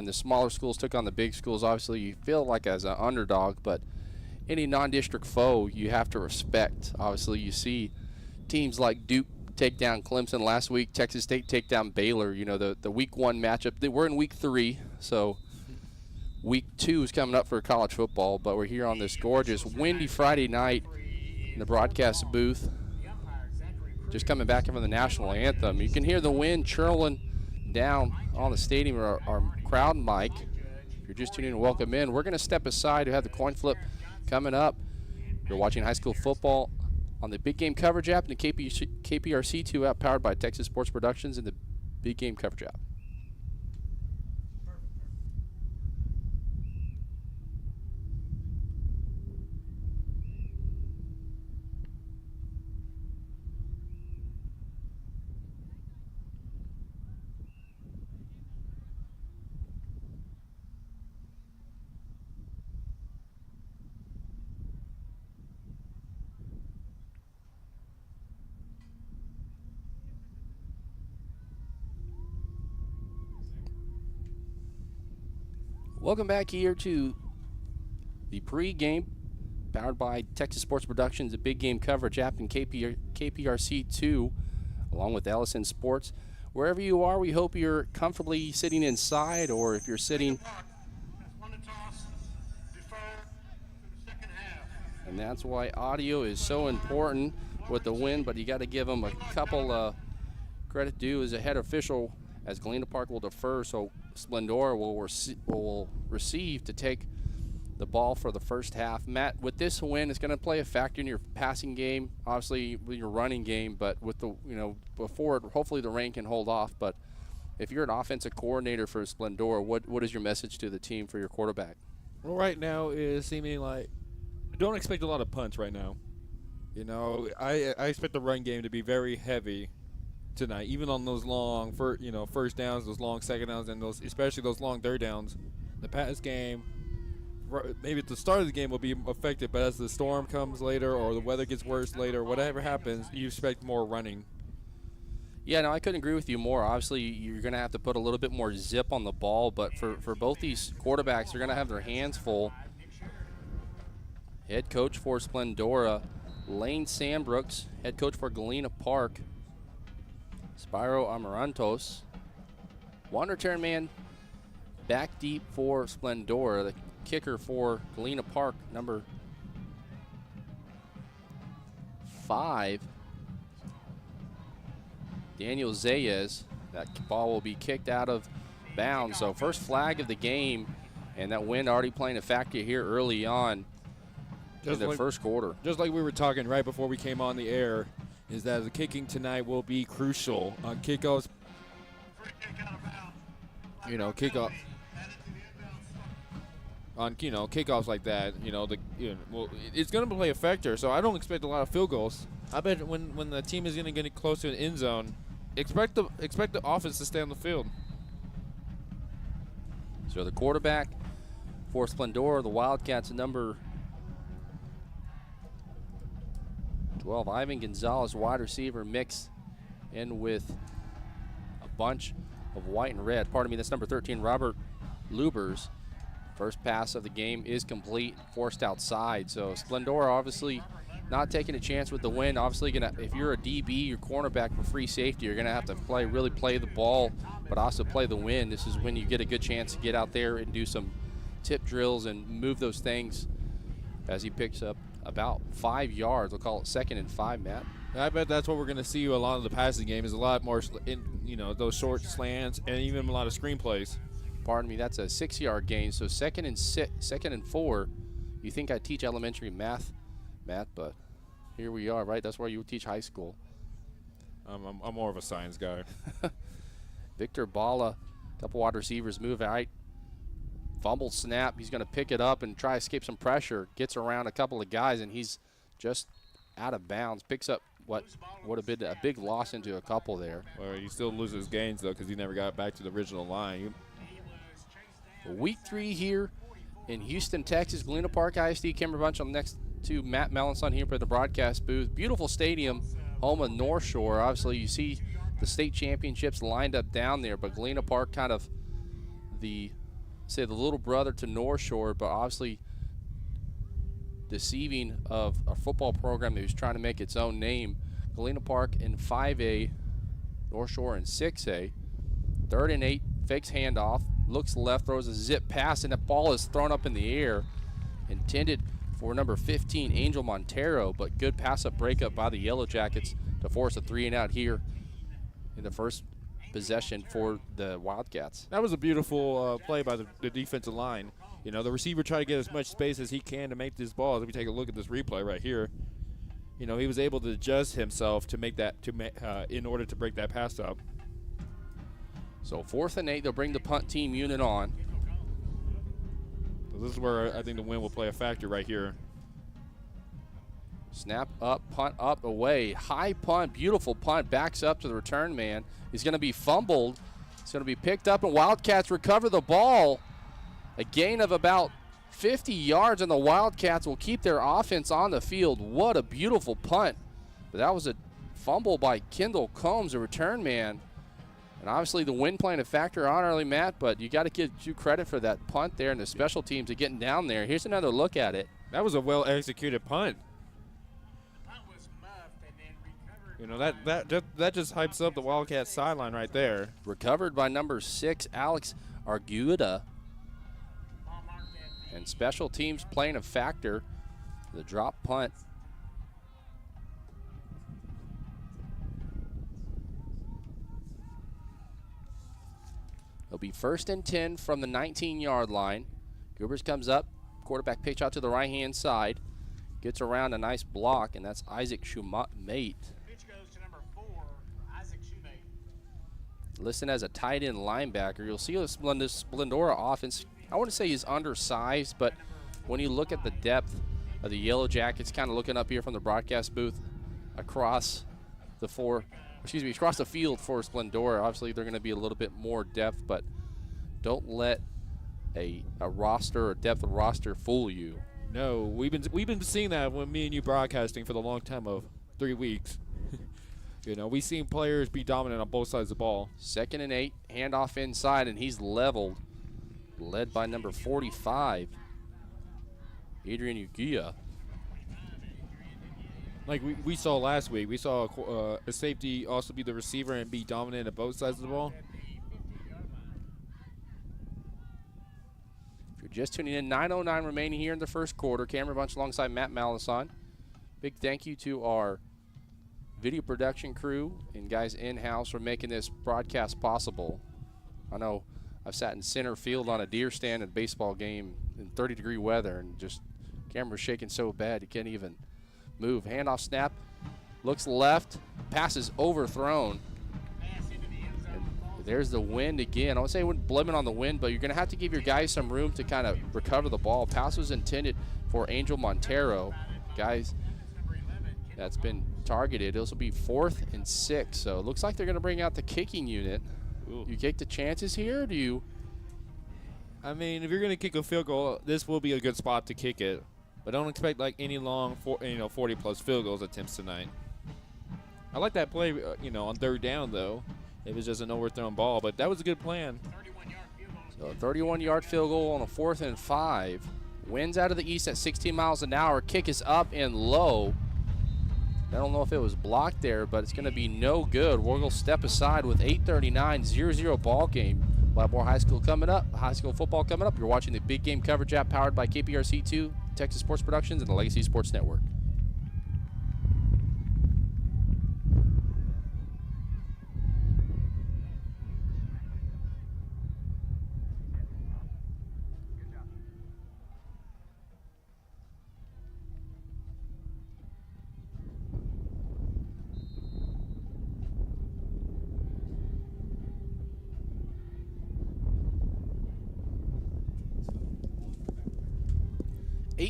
when the smaller schools took on the big schools, obviously you feel like as an underdog, but any non-district foe you have to respect. Obviously you see teams like Duke take down Clemson last week, Texas State take down Baylor, you know, the week 1 matchup. We're in week 3, so week 2 is coming up for college football, but we're here on this gorgeous windy Friday night in the broadcast booth, just coming back from the national anthem. You can hear the wind churling down on the stadium, our crowd mic. If you're just tuning in, welcome in. We're going to step aside to have the coin flip coming up. You're watching high school football on the Big Game Coverage app and the KPRC2 app, powered by Texas Sports Productions and the Big Game Coverage app. Welcome back here to the pregame, powered by Texas Sports Productions, the Big Game Coverage app, and KPRC2, along with Ellison Sports. Wherever you are, we hope you're comfortably sitting inside, or if you're sitting. And that's why audio is so important with the wind, but you got to give them a couple credit due as a head official, as Galena Park will defer, so Splendora will receive to take the ball for the first half. Matt, with this win, it's going to play a factor in your passing game, obviously with your running game, but with the, you know, before it, hopefully the rain can hold off. But if you're an offensive coordinator for Splendora, what is your message to the team for your quarterback? Well, right now is seeming like don't expect a lot of punts right now. You know, I expect the run game to be very heavy tonight, even on those long first downs, those long second downs, and those, especially those long third downs. The pass game, maybe at the start of the game, will be affected, but as the storm comes later or the weather gets worse later, whatever happens, you expect more running. Yeah, no, I couldn't agree with you more. Obviously, you're going to have to put a little bit more zip on the ball, but for both these quarterbacks, they're going to have their hands full. Head coach for Splendora, Lane Sandbrooks. Head coach for Galena Park, Spyro Amarantos. Wander Terranman back deep for Splendora. The kicker for Galena Park, number 5, Daniel Zayas. That ball will be kicked out of bounds. So first flag of the game, and that wind already playing a factor here early on in the first quarter. Just like we were talking right before we came on the air, is that the kicking tonight will be crucial on kickoffs. You know, kickoff. On kickoffs like that, it's going to play a factor. So I don't expect a lot of field goals. I bet when the team is going to get close to an end zone, expect the offense to stay on the field. So the quarterback for Splendora, the Wildcats, number 12, Ivan Gonzalez, wide receiver, mixed in with a bunch of white and red. Pardon me, that's number 13, Robert Lubers. First pass of the game is complete, forced outside. So Splendora obviously not taking a chance with the wind. Obviously, if you're a DB, your cornerback for free safety, you're going to have to really play the ball, but also play the wind. This is when you get a good chance to get out there and do some tip drills and move those things as he picks up about 5 yards. We'll call it 2nd and 5, Matt. I bet that's what we're going to see a lot of the passing game, is a lot more, those short slants and even a lot of screen plays. Pardon me, that's a 6-yard gain. So 2nd and 4. You think I teach elementary math, Matt, but here we are, right? That's where you teach high school. I'm more of a science guy. Victor Bala, a couple wide receivers move out. Fumble snap. He's going to pick it up and try to escape some pressure. Gets around a couple of guys, and he's just out of bounds. Picks up what would have been a big loss into a couple there. Well, he still loses gains, though, because he never got back to the original line. Week 3 here in Houston, Texas. Galena Park ISD, Kimber Bunch on the next to Matt Melanson here for the broadcast booth. Beautiful stadium, home of North Shore. Obviously, you see the state championships lined up down there, but Galena Park kind of the say the little brother to North Shore, but obviously deceiving of a football program that was trying to make its own name. Galena Park in 5A, North Shore in 6A. 3rd and 8, fakes handoff, looks left, throws a zip pass, and that ball is thrown up in the air, intended for number 15, Angel Montero, but good pass-up breakup by the Yellowjackets to force a 3-and-out here in the first possession for the Wildcats. That was a beautiful play by the defensive line. You know, the receiver tried to get as much space as he can to make this ball. If we take a look at this replay right here, you know, he was able to adjust himself to make that in order to break that pass up. So 4th and 8, they'll bring the punt team unit on. So this is where I think the wind will play a factor right here. Snap up, punt up, away. High punt, beautiful punt, backs up to the return man. He's going to be fumbled. It's going to be picked up, and Wildcats recover the ball. A gain of about 50 yards, and the Wildcats will keep their offense on the field. What a beautiful punt. But that was a fumble by Kendall Combs, the return man. And obviously the wind playing a factor on early, Matt, but you got to give you credit for that punt there and the special teams are getting down there. Here's another look at it. That was a well-executed punt. You know, that just hypes up the Wildcats sideline right there. Recovered by number 6, Alex Arguda. And special teams playing a factor. The drop punt. It'll be 1st and 10 from the 19-yard line. Goobers comes up. Quarterback pitch out to the right-hand side. Gets around a nice block, and that's Isaac Shumate. Listed as a tight end linebacker. You'll see this Splendora offense. I wouldn't say he's undersized, but when you look at the depth of the Yellowjackets, kind of looking up here from the broadcast booth across the across the field for Splendora, obviously they're going to be a little bit more depth, but don't let a roster or depth of roster fool you. No, we've been seeing that when me and you broadcasting for the long time of 3 weeks. You know, we've seen players be dominant on both sides of the ball. 2nd and 8, handoff inside, and he's leveled. Led by number 45, Adrian Ugia. Like we saw last week, we saw a safety also be the receiver and be dominant at both sides of the ball. If you're just tuning in, 9:09 remaining here in the first quarter. Camera Bunch alongside Matt Malison. Big thank you to our video production crew and guys in-house for making this broadcast possible. I know I've sat in center field on a deer stand at a baseball game in 30-degree weather, and just camera's shaking so bad you can't even move. Handoff snap, looks left, pass is overthrown. And there's the wind again. I would say I wouldn't blame it on the wind, but you're going to have to give your guys some room to kind of recover the ball. Pass was intended for Angel Montero. Guys, that's been targeted. This will be 4th and 6, so it looks like they're going to bring out the kicking unit. Ooh. You take the chances here, or do you? I mean, if you're going to kick a field goal, this will be a good spot to kick it. But don't expect like any long, 40-plus field goals attempts tonight. I like that play, on 3rd down though. It was just an overthrown ball, but that was a good plan. So a 31-yard field goal on a 4th and 5. Winds out of the east at 16 miles an hour. Kick is up and low. I don't know if it was blocked there, but it's going to be no good. We're going to step aside with 8:39, 0-0 ball game. Blackmore High School coming up. High school football coming up. You're watching the Big Game Coverage app powered by KPRC2, Texas Sports Productions, and the Legacy Sports Network.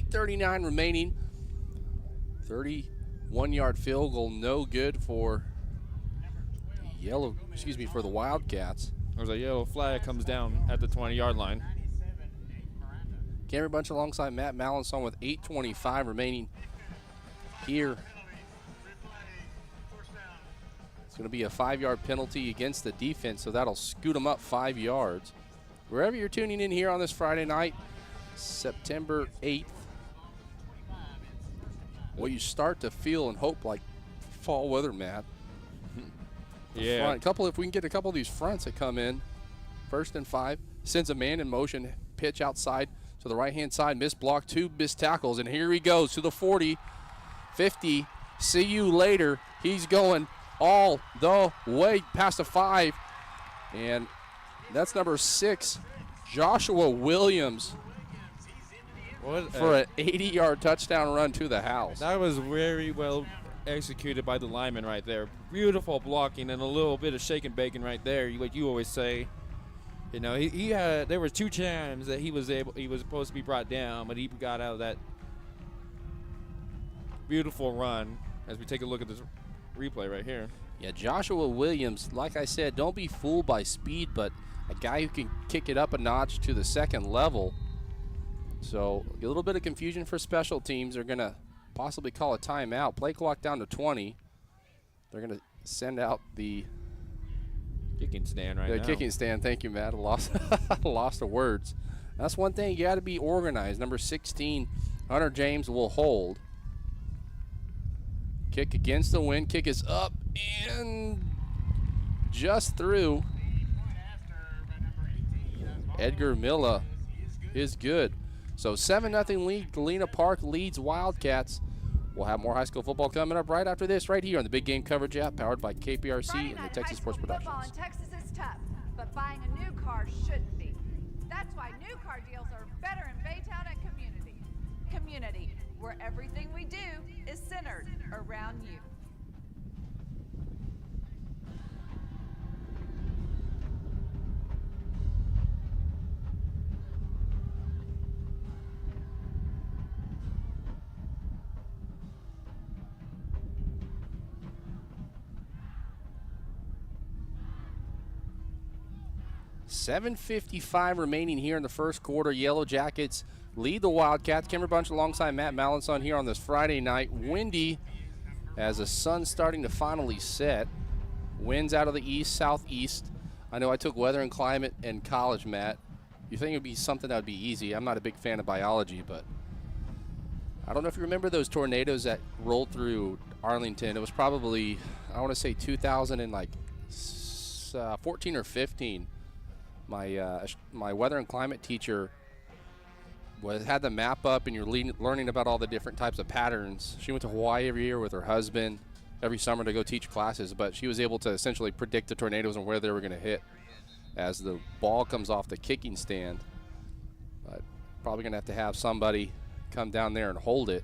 .39 remaining. 31-yard field goal, no good for for the Wildcats. There's a yellow flag comes down at the 20-yard line. Cameron Bunch alongside Matt Mallinson with 8:25 remaining here. It's going to be a 5-yard penalty against the defense, so that'll scoot them up 5 yards. Wherever you're tuning in here on this Friday night, September 8th, well, you start to feel and hope like fall weather, Matt. Yeah. If we can get a couple of these fronts that come in, 1st and 5, sends a man in motion, pitch outside to the right-hand side, missed block, 2 missed tackles, and here he goes to the 40, 50, see you later. He's going all the way past the 5, and that's number 6, Joshua Williams, for an 80-yard touchdown run to the house. That was very well executed by the lineman right there. Beautiful blocking and a little bit of shake and bacon right there, like you always say. You know, he had, there was 2 times that he was supposed to be brought down, but he got out of that beautiful run. As we take a look at this replay right here. Yeah, Joshua Williams, like I said, don't be fooled by speed, but a guy who can kick it up a notch to the 2nd level. So a little bit of confusion for special teams. They're going to possibly call a timeout. Play clock down to 20. They're going to send out the kicking stand right now. Kicking stand. Thank you, Matt. I lost the words. That's one thing. You got to be organized. Number 16, Hunter James will hold. Kick against the wind. Kick is up and just through. Edgar Milla is good. So 7-0 lead. Galena Park leads Wildcats. We'll have more high school football coming up right after this, right here on the Big Game Coverage app, powered by KPRC and the Texas Sports Productions. Football in Texas is tough, but buying a new car shouldn't be. That's why new car deals are better in Baytown and Community. Community, where everything we do is centered around you. $7:55 remaining here in the first quarter. Yellowjackets lead the Wildcats. Kimber Bunch alongside Matt Mallinson here on this Friday night. Windy as the sun's starting to finally set. Winds out of the east, southeast. I know I took weather and climate in college, Matt. You think it would be something that would be easy. I'm not a big fan of biology, but I don't know if you remember those tornadoes that rolled through Arlington. It was probably, I want to say 2014 or 15. My weather and climate teacher had the map up, and you're learning about all the different types of patterns. She went to Hawaii every year with her husband every summer to go teach classes, but she was able to essentially predict the tornadoes and where they were going to hit as the ball comes off the kicking stand. But probably going to have somebody come down there and hold it,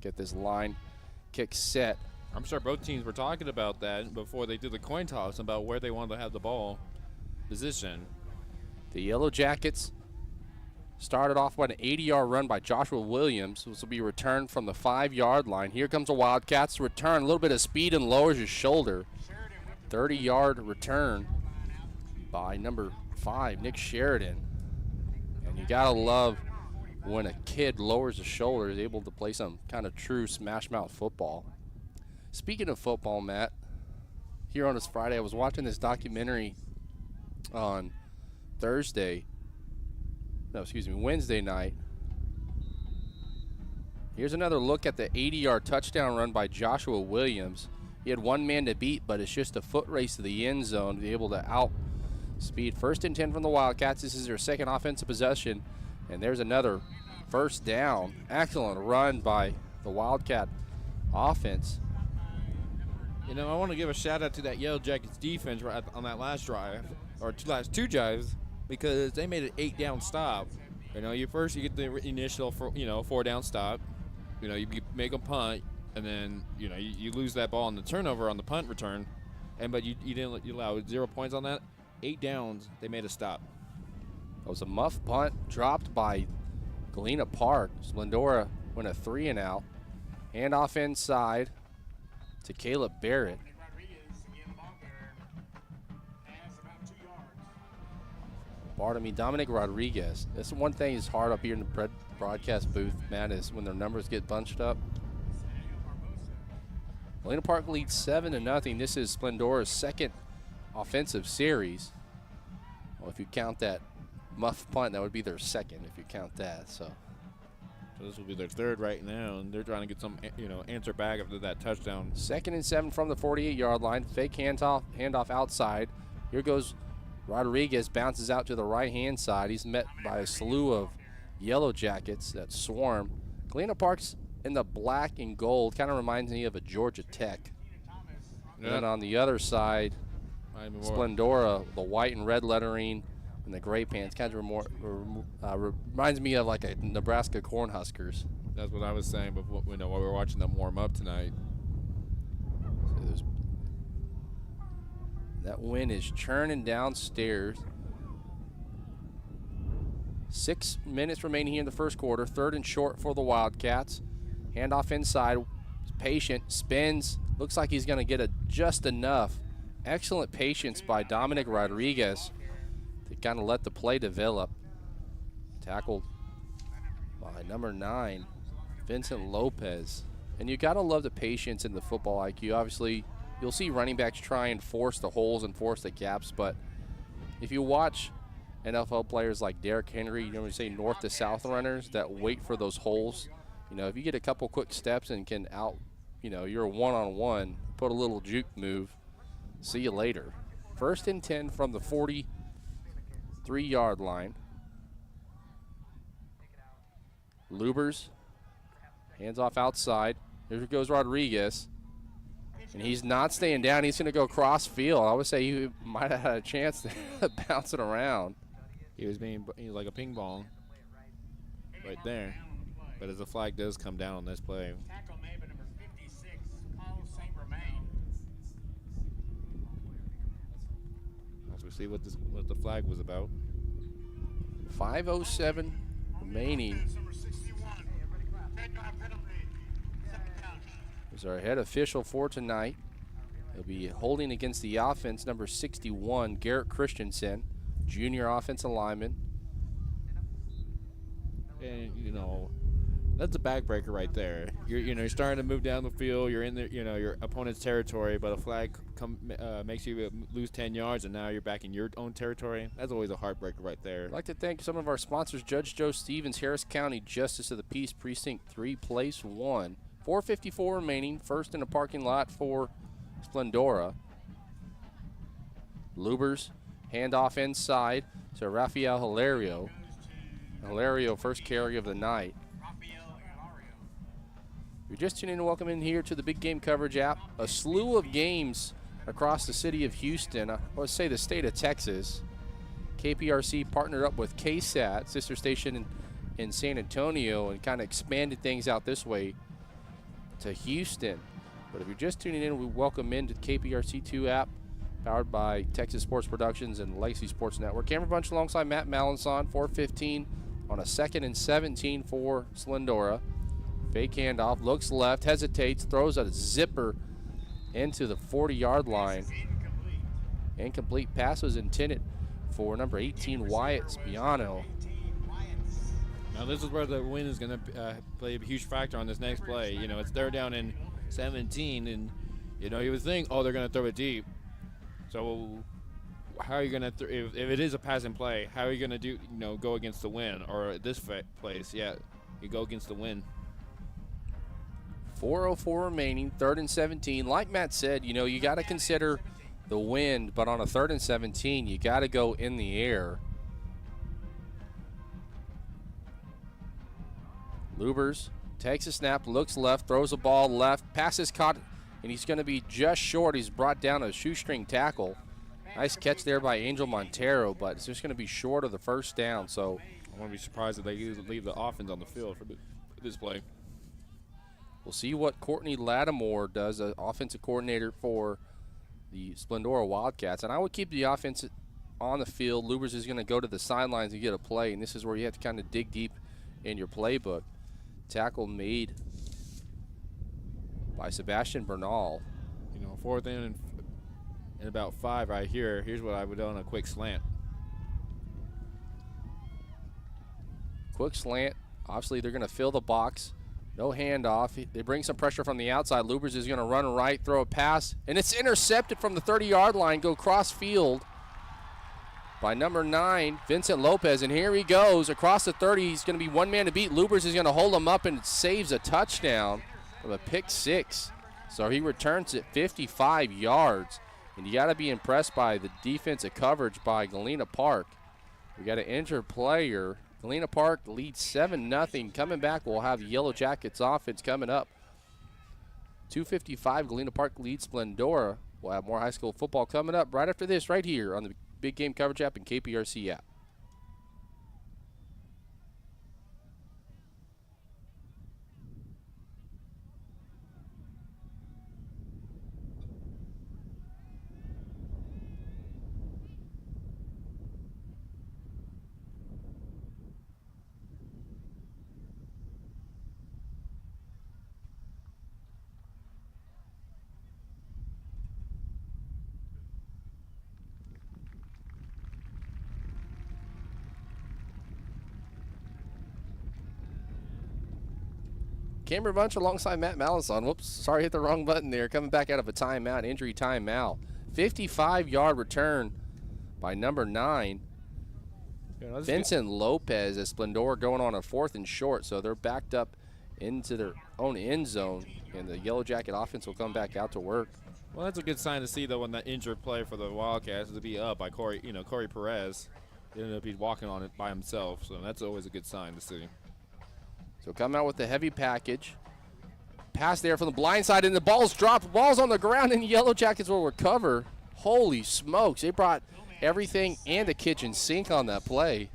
get this line kick set. I'm sure both teams were talking about that before they did the coin toss about where they wanted to have the ball position. The Yellowjackets started off with an 80-yard run by Joshua Williams. This will be returned from the 5-yard line. Here comes the Wildcats return. A little bit of speed and lowers his shoulder. 30-yard return by number 5, Nick Sheridan. And you got to love when a kid lowers his shoulder, is able to play some kind of true smash mouth football. Speaking of football, Matt, here on this Friday, I was watching this documentary on Wednesday night. Here's another look at the 80-yard touchdown run by Joshua Williams. He had one man to beat, but it's just a foot race to the end zone to be able to outspeed. 1st and 10 from the Wildcats. This is their second offensive possession, and there's another first down. Excellent run by the Wildcat offense. You know, I want to give a shout out to that Yellowjackets defense right on that last drive, or last two drives, because they made an 8-down stop. You know, you get the initial 4-down stop. You know, you make a punt, and then you lose that ball on the turnover on the punt return, but you allow 0 points on that. 8 downs, they made a stop. It was a muff punt dropped by Galena Park. Splendora went a 3-and-out. Handoff inside to Caleb Barrett. Dominic Rodriguez. That's one thing is hard up here in the broadcast booth, Matt, is when their numbers get bunched up. Galena Park leads 7-0. This is Splendora's second offensive series. Well, if you count that muff punt. That would be their second if you count that. So this will be their third right now, and they're trying to get some, answer back after that touchdown. 2nd and 7 from the 48-yard line. Fake handoff outside. Here goes Rodriguez, bounces out to the right-hand side. He's met by a slew of Yellowjackets that swarm. Galena Park's in the black and gold. Kind of reminds me of a Georgia Tech. Yeah. And then on the other side, Splendora, the white and red lettering and the gray pants. Kind of reminds me of like a Nebraska Cornhuskers. That's what I was saying before, while we were watching them warm up tonight. So that wind is churning downstairs. 6 minutes remaining here in the first quarter. 3rd and short for the Wildcats. Handoff inside. Patient. Spins. Looks like he's going to get just enough. Excellent patience by Dominic Rodriguez to kind of let the play develop. Tackled by number 9, Vincent Lopez. And you got to love the patience in the football IQ. Obviously, you'll see running backs try and force the holes and force the gaps, but if you watch NFL players like Derrick Henry, you know, we say north to south runners that wait for those holes. If you get a couple quick steps and can you're a one-on-one, put a little juke move, see you later. 1st and 10 from the 43-yard line. Lubers, hands off outside. Here goes Rodriguez. And he's not staying down. He's going to go cross field. I would say he might have had a chance to bounce it around. He was like a ping pong right there. But as the flag does come down on this play. Let's see what the flag was about. 5:07 remaining. Is our head official for tonight. He'll be holding against the offense, number 61, Garrett Christensen, junior offensive lineman. And that's a backbreaker right there. You're starting to move down the field. You're in your opponent's territory, but a flag makes you lose 10 yards, and now you're back in your own territory. That's always a heartbreaker right there. I'd like to thank some of our sponsors: Judge Joe Stevens, Harris County Justice of the Peace, Precinct 3, Place 1. 4:54 remaining. First in the parking lot for Splendora. Lubers, handoff inside to Rafael Hilario. Hilario, first carry of the night. You're just tuning in, welcome in here to the Big Game Coverage app. A slew of games across the city of Houston, I would say the state of Texas. KPRC partnered up with KSAT, sister station in San Antonio, and kind of expanded things out this way to Houston. But if you're just tuning in, we welcome into the KPRC2 app, powered by Texas Sports Productions and Legacy Sports Network. Camera Bunch alongside Matt Malenson, 4:15 on a 2nd and 17 for Splendora. Fake handoff, looks left, hesitates, throws a zipper into the 40-yard line. Incomplete pass was intended for number 18, Wyatt Spiano. Now this is where the wind is going to play a huge factor on this next play. It's they're down in 17, and you would think, they're going to throw it deep. So how are you going to if it is a passing play, how are you going to go against the wind? Or at this place, you go against the wind. 4:04 remaining, 3rd and 17. Like Matt said, you got to consider the wind, but on a 3rd and 17, you got to go in the air. Lubers takes a snap, looks left, throws a ball left, passes caught, and he's going to be just short. He's brought down a shoestring tackle. Nice catch there by Angel Montero, but it's just going to be short of the first down. So I wouldn't be surprised if they leave the offense on the field for this play. We'll see what Courtney Lattimore does, the offensive coordinator for the Splendora Wildcats. And I would keep the offense on the field. Lubers is going to go to the sidelines and get a play, and this is where you have to kind of dig deep in your playbook. Tackle made by Sebastian Bernal. 4th and about 5 right here. Here's what I would do on a quick slant. Quick slant. Obviously, they're going to fill the box. No handoff. They bring some pressure from the outside. Lubers is going to run right, throw a pass, and it's intercepted from the 30-yard line, go cross field. by number 9, Vincent Lopez. And here he goes across the 30. He's going to be one man to beat. Lubers is going to hold him up and saves a touchdown from a pick 6. So he returns it 55 yards. And you got to be impressed by the defensive coverage by Galena Park. We got an injured player. Galena Park leads 7-0. Coming back, we'll have Yellowjackets offense coming up. 2:55, Galena Park leads Splendora. We'll have more high school football coming up right after this, right here on the Big Game Coverage app and KPRC app. Cameron Bunch alongside Matt Malison. Whoops, sorry, hit the wrong button there. Coming back out of a timeout, injury timeout. 55-yard return by number 9. Vincent Lopez as Splendora going on a 4th and short, so they're backed up into their own end zone, and the Yellow Jacket offense will come back out to work. Well, that's a good sign to see, though, when that injured player for the Wildcats is to be up by Corey Perez. He ended up walking on it by himself, so that's always a good sign to see. So come out with the heavy package. Pass there from the blind side, and the ball's dropped. Ball's on the ground, and Yellow Jackets will recover. Holy smokes. They brought everything and the kitchen sink on that play.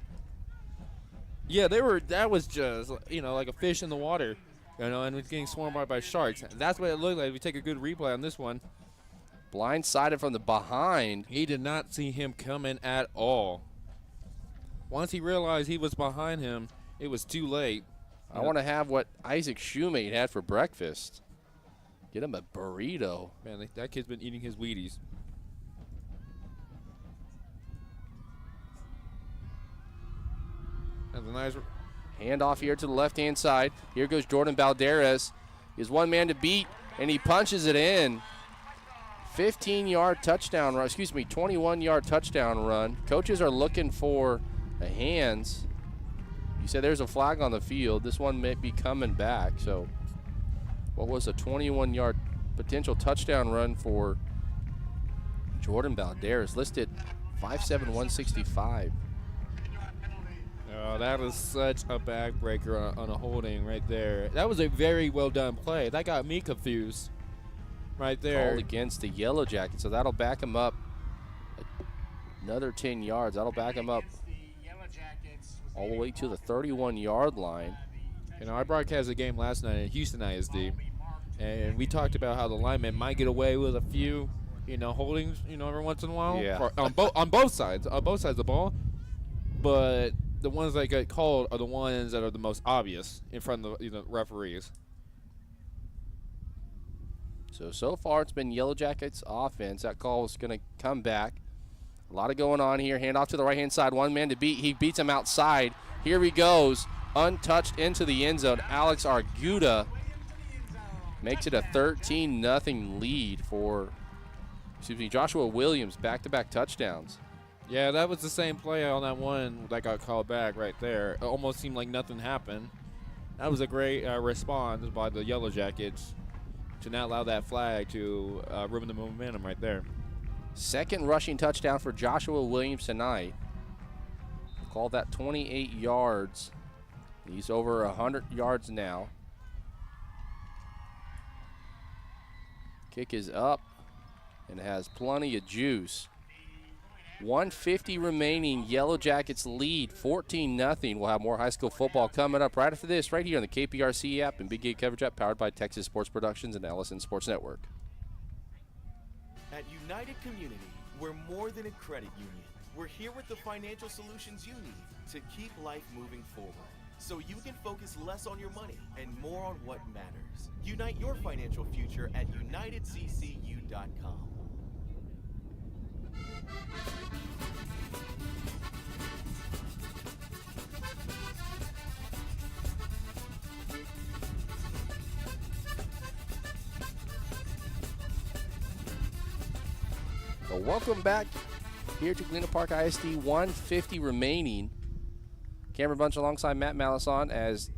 Yeah, that was just, like a fish in the water, and it's getting swarmed by sharks. That's what it looked like. If we take a good replay on this one. Blindsided from the behind. He did not see him coming at all. Once he realized he was behind him, it was too late. I want to have what Isaac Shoemate had for breakfast. Get him a burrito. Man, that kid's been eating his Wheaties. That's a nice handoff here to the left-hand side. Here goes Jordan Balderas. He's one man to beat, and he punches it in. 15-yard touchdown run, 21-yard touchdown run. Coaches are looking for the hands. You said there's a flag on the field. This one may be coming back. So what was a 21-yard potential touchdown run for Jordan Balderas, listed 5'7", 165. Oh, that was such a backbreaker on a holding right there. That was a very well done play. That got me confused right there. Called against the Yellow Jackets, so that'll back him up another 10 yards. That'll back him up all the way to the 31-yard line. I broadcast the game last night at Houston ISD, and we talked about how the linemen might get away with a few, holdings, every once in a while. Yeah. On both sides of the ball. But the ones that get called are the ones that are the most obvious in front of the referees. So far it's been Yellow Jackets offense. That call is going to come back. A lot of going on here. Handoff to the right-hand side. One man to beat. He beats him outside. Here he goes. Untouched into the end zone. Alex Arguda makes it a 13-0 lead for, Joshua Williams. Back-to-back touchdowns. Yeah, that was the same play on that one that got called back right there. It almost seemed like nothing happened. That was a great response by the Yellow Jackets to not allow that flag to ruin the momentum right there. Second rushing touchdown for Joshua Williams tonight. We'll call that 28 yards. He's over 100 yards now. Kick is up and has plenty of juice. 150 remaining. Yellow Jackets lead 14-0. We'll have more high school football coming up right after this, right here on the KPRC app and Big Game Coverage app, powered by Texas Sports Productions and Ellison Sports Network. At United Community, we're more than a credit union. We're here with the financial solutions you need to keep life moving forward, so you can focus less on your money and more on what matters. Unite your financial future at unitedccu.com. So welcome back here to Galena Park ISD. 150 remaining. Cameron Bunch alongside Matt Malison as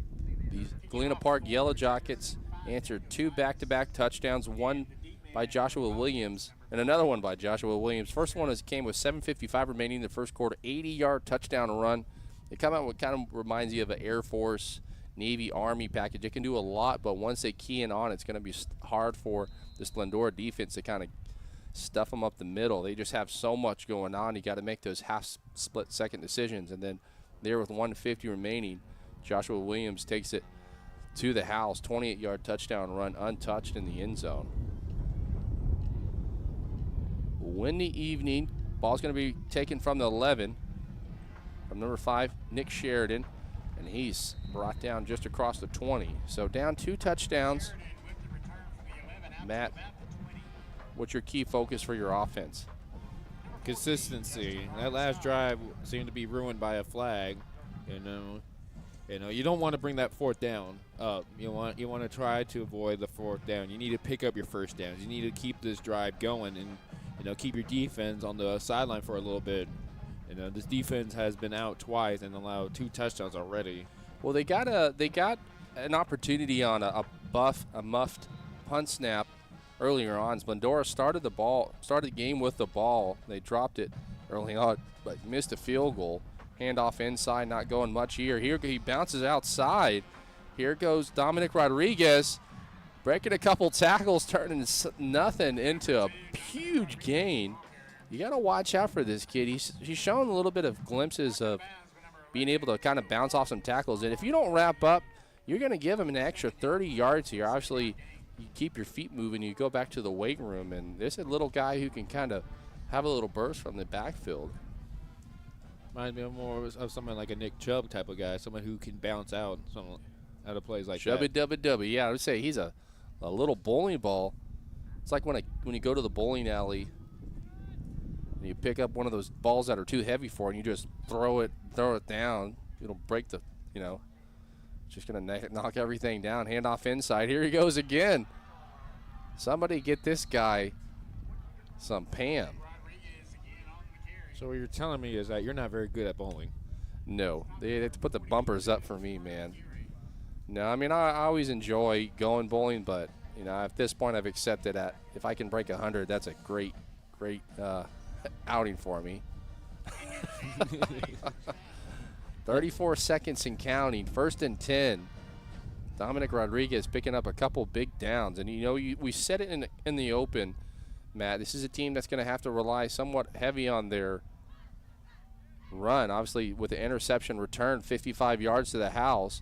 the Galena Park Yellowjackets answered 2 back-to-back touchdowns, one by Joshua Williams and another one by Joshua Williams. First one came with 7:55 remaining in the first quarter, 80-yard touchdown run. It come out what kind of reminds you of an Air Force, Navy, Army package. It can do a lot, but once they key in on, it's going to be hard for the Splendora defense to kind of stuff them up the middle. They just have so much going on. You got to make those half-split-second decisions, and then there with 150 remaining, Joshua Williams takes it to the house, 28-yard touchdown run, untouched in the end zone. Windy evening. Ball's going to be taken from the 11. From number 5, Nick Sheridan. And he's brought down just across the 20. So down 2 touchdowns. Matt, what's your key focus for your offense? Consistency. That last drive seemed to be ruined by a flag. You don't want to bring that 4th down up. You want to try to avoid the 4th down. You need to pick up your first downs. You need to keep this drive going and keep your defense on the sideline for a little bit. This defense has been out twice and allowed 2 touchdowns already. Well, they got an opportunity on a muffed punt snap earlier on. Splendora started the game with the ball. They dropped it early on, but missed a field goal. Handoff inside, not going much here. Here he bounces outside. Here goes Dominic Rodriguez, breaking a couple tackles, turning nothing into a huge gain. You got to watch out for this kid. He's shown a little bit of glimpses of being able to kind of bounce off some tackles. And if you don't wrap up, you're going to give him an extra 30 yards here. Obviously, you keep your feet moving. You go back to the weight room. And this is a little guy who can kind of have a little burst from the backfield. Reminds me more of someone like a Nick Chubb type of guy, someone who can bounce out of plays like Chubby Dubby. Yeah, I would say he's a little bowling ball. It's like when you go to the bowling alley and you pick up one of those balls that are too heavy for it and you just throw it down. It'll break the, just going to knock everything down. Handoff inside. Here he goes again. Somebody get this guy some Pam. So what you're telling me is that you're not very good at bowling. No, they have to put the bumpers up for me, man. No, I mean, I always enjoy going bowling, but, at this point I've accepted that if I can break 100, that's a great outing for me. 34 seconds and counting, 1st and 10. Dominic Rodriguez picking up a couple big downs. And, we said it in the open, Matt. This is a team that's going to have to rely somewhat heavy on their run. Obviously, with the interception return, 55 yards to the house.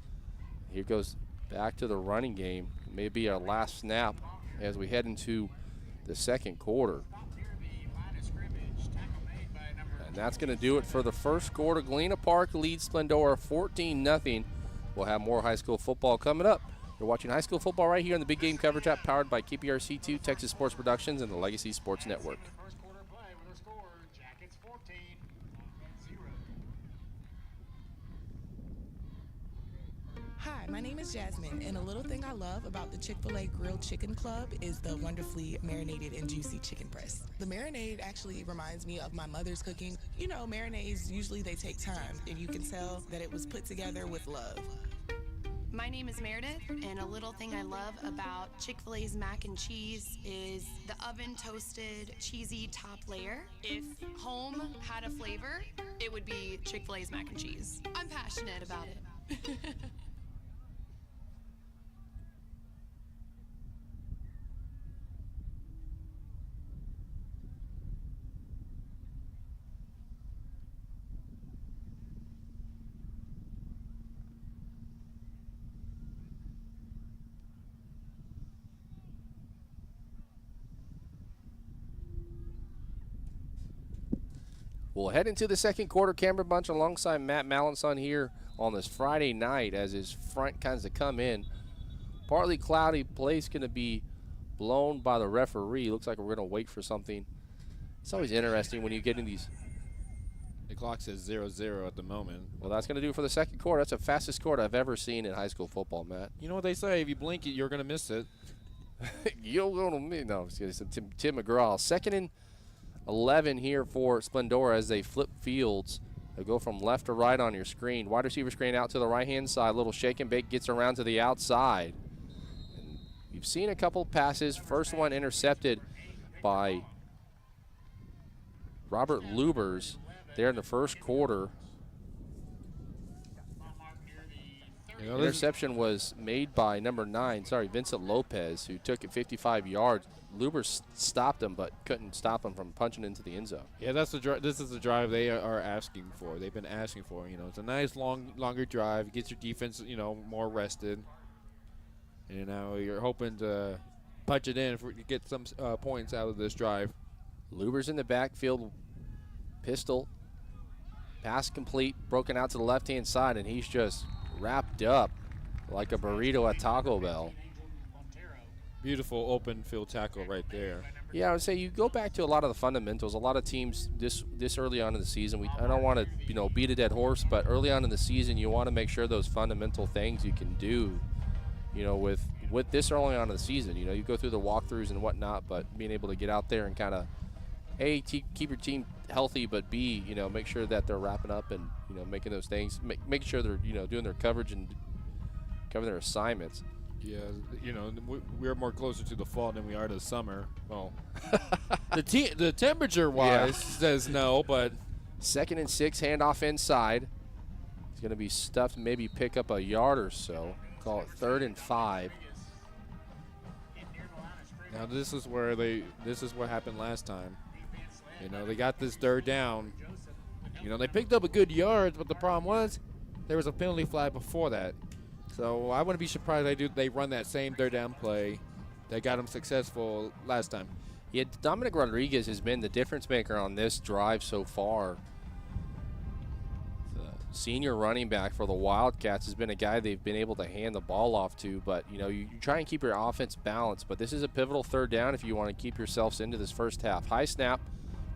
Here goes back to the running game. Maybe our last snap as we head into the second quarter. And that's going to do it for the first quarter. Galena Park leads Splendora 14-0. We'll have more high school football coming up. You're watching high school football right here on the Big Game Coverage App, powered by KPRC2, Texas Sports Productions, and the Legacy Sports Network. Hi, my name is Jasmine, and a little thing I love about the Chick-fil-A Grilled Chicken Club is the wonderfully marinated and juicy chicken breast. The marinade actually reminds me of my mother's cooking. Marinades, usually they take time, and you can tell that it was put together with love. My name is Meredith, and a little thing I love about Chick-fil-A's mac and cheese is the oven-toasted, cheesy top layer. If home had a flavor, it would be Chick-fil-A's mac and cheese. I'm passionate about it. We'll head into the second quarter. Cameron Bunch alongside Matt Mallinson here on this Friday night as his front kinds of come in. Partly cloudy, play's going to be blown by the referee. Looks like we're going to wait for something. It's always interesting when you get in these. The clock says 0-0 at the moment. Well, that's going to do it for the second quarter. That's the fastest quarter I've ever seen in high school football, Matt. You know what they say, if you blink it, you're going to miss it. You're going to miss. No, Tim McGraw. 11 here for Splendora as they flip fields. They'll go from left to right on your screen. Wide receiver screen out to the right-hand side. Little shake and bake, gets around to the outside. And you've seen a couple passes. First one intercepted by Robert Lubers there in the first quarter. Interception was made by number 9, Vincent Lopez, who took it 55 yards. Lubers stopped him, but couldn't stop him from punching into the end zone. Yeah, that's the this is the drive they are asking for. They've been asking for. It's a nice longer drive. Gets your defense, more rested. And now you're hoping to punch it in to get some points out of this drive. Lubers in the backfield, pistol, pass complete, broken out to the left-hand side, and he's just wrapped up like a burrito at Taco Bell. Beautiful open field tackle right there. Yeah, I would say you go back to a lot of the fundamentals. A lot of teams this early on in the season, I don't want to beat a dead horse, but early on in the season you want to make sure those fundamental things you can do, with this early on in the season. You go through the walkthroughs and whatnot, but being able to get out there and kind of, A, keep your team healthy, but B, make sure that they're wrapping up and making those things, making sure they're doing their coverage and covering their assignments. Yeah, we're more closer to the fall than we are to the summer. Well, the temperature-wise says no, but 2nd and 6, handoff inside. It's going to be stuffed, maybe pick up a yard or so. Call it 3rd and 5. Now this is what happened last time. They got this 3rd down. They picked up a good yards, but the problem was there was a penalty flag before that. So I wouldn't be surprised they run that same 3rd down play that got them successful last time. Yeah, Dominic Rodriguez has been the difference maker on this drive so far. The senior running back for the Wildcats has been a guy they've been able to hand the ball off to, but you try and keep your offense balanced, but this is a pivotal 3rd down if you want to keep yourselves into this first half. High snap,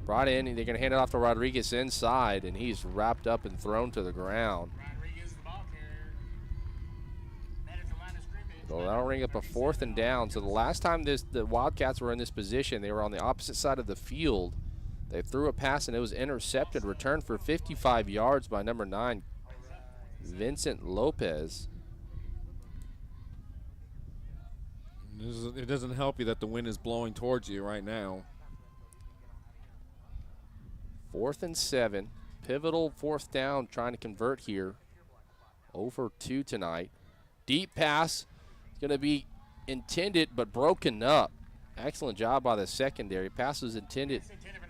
brought in, and they're going to hand it off to Rodriguez inside, and he's wrapped up and thrown to the ground. So that'll ring up a 4th and down. So the last time the Wildcats were in this position, they were on the opposite side of the field. They threw a pass, and it was intercepted, returned for 55 yards by number 9, Vincent Lopez. It doesn't help you that the wind is blowing towards you right now. 4th and 7. Pivotal 4th down, trying to convert here. Over 2 tonight. Deep pass. Going to be intended but broken up. Excellent job by the secondary. Pass was intended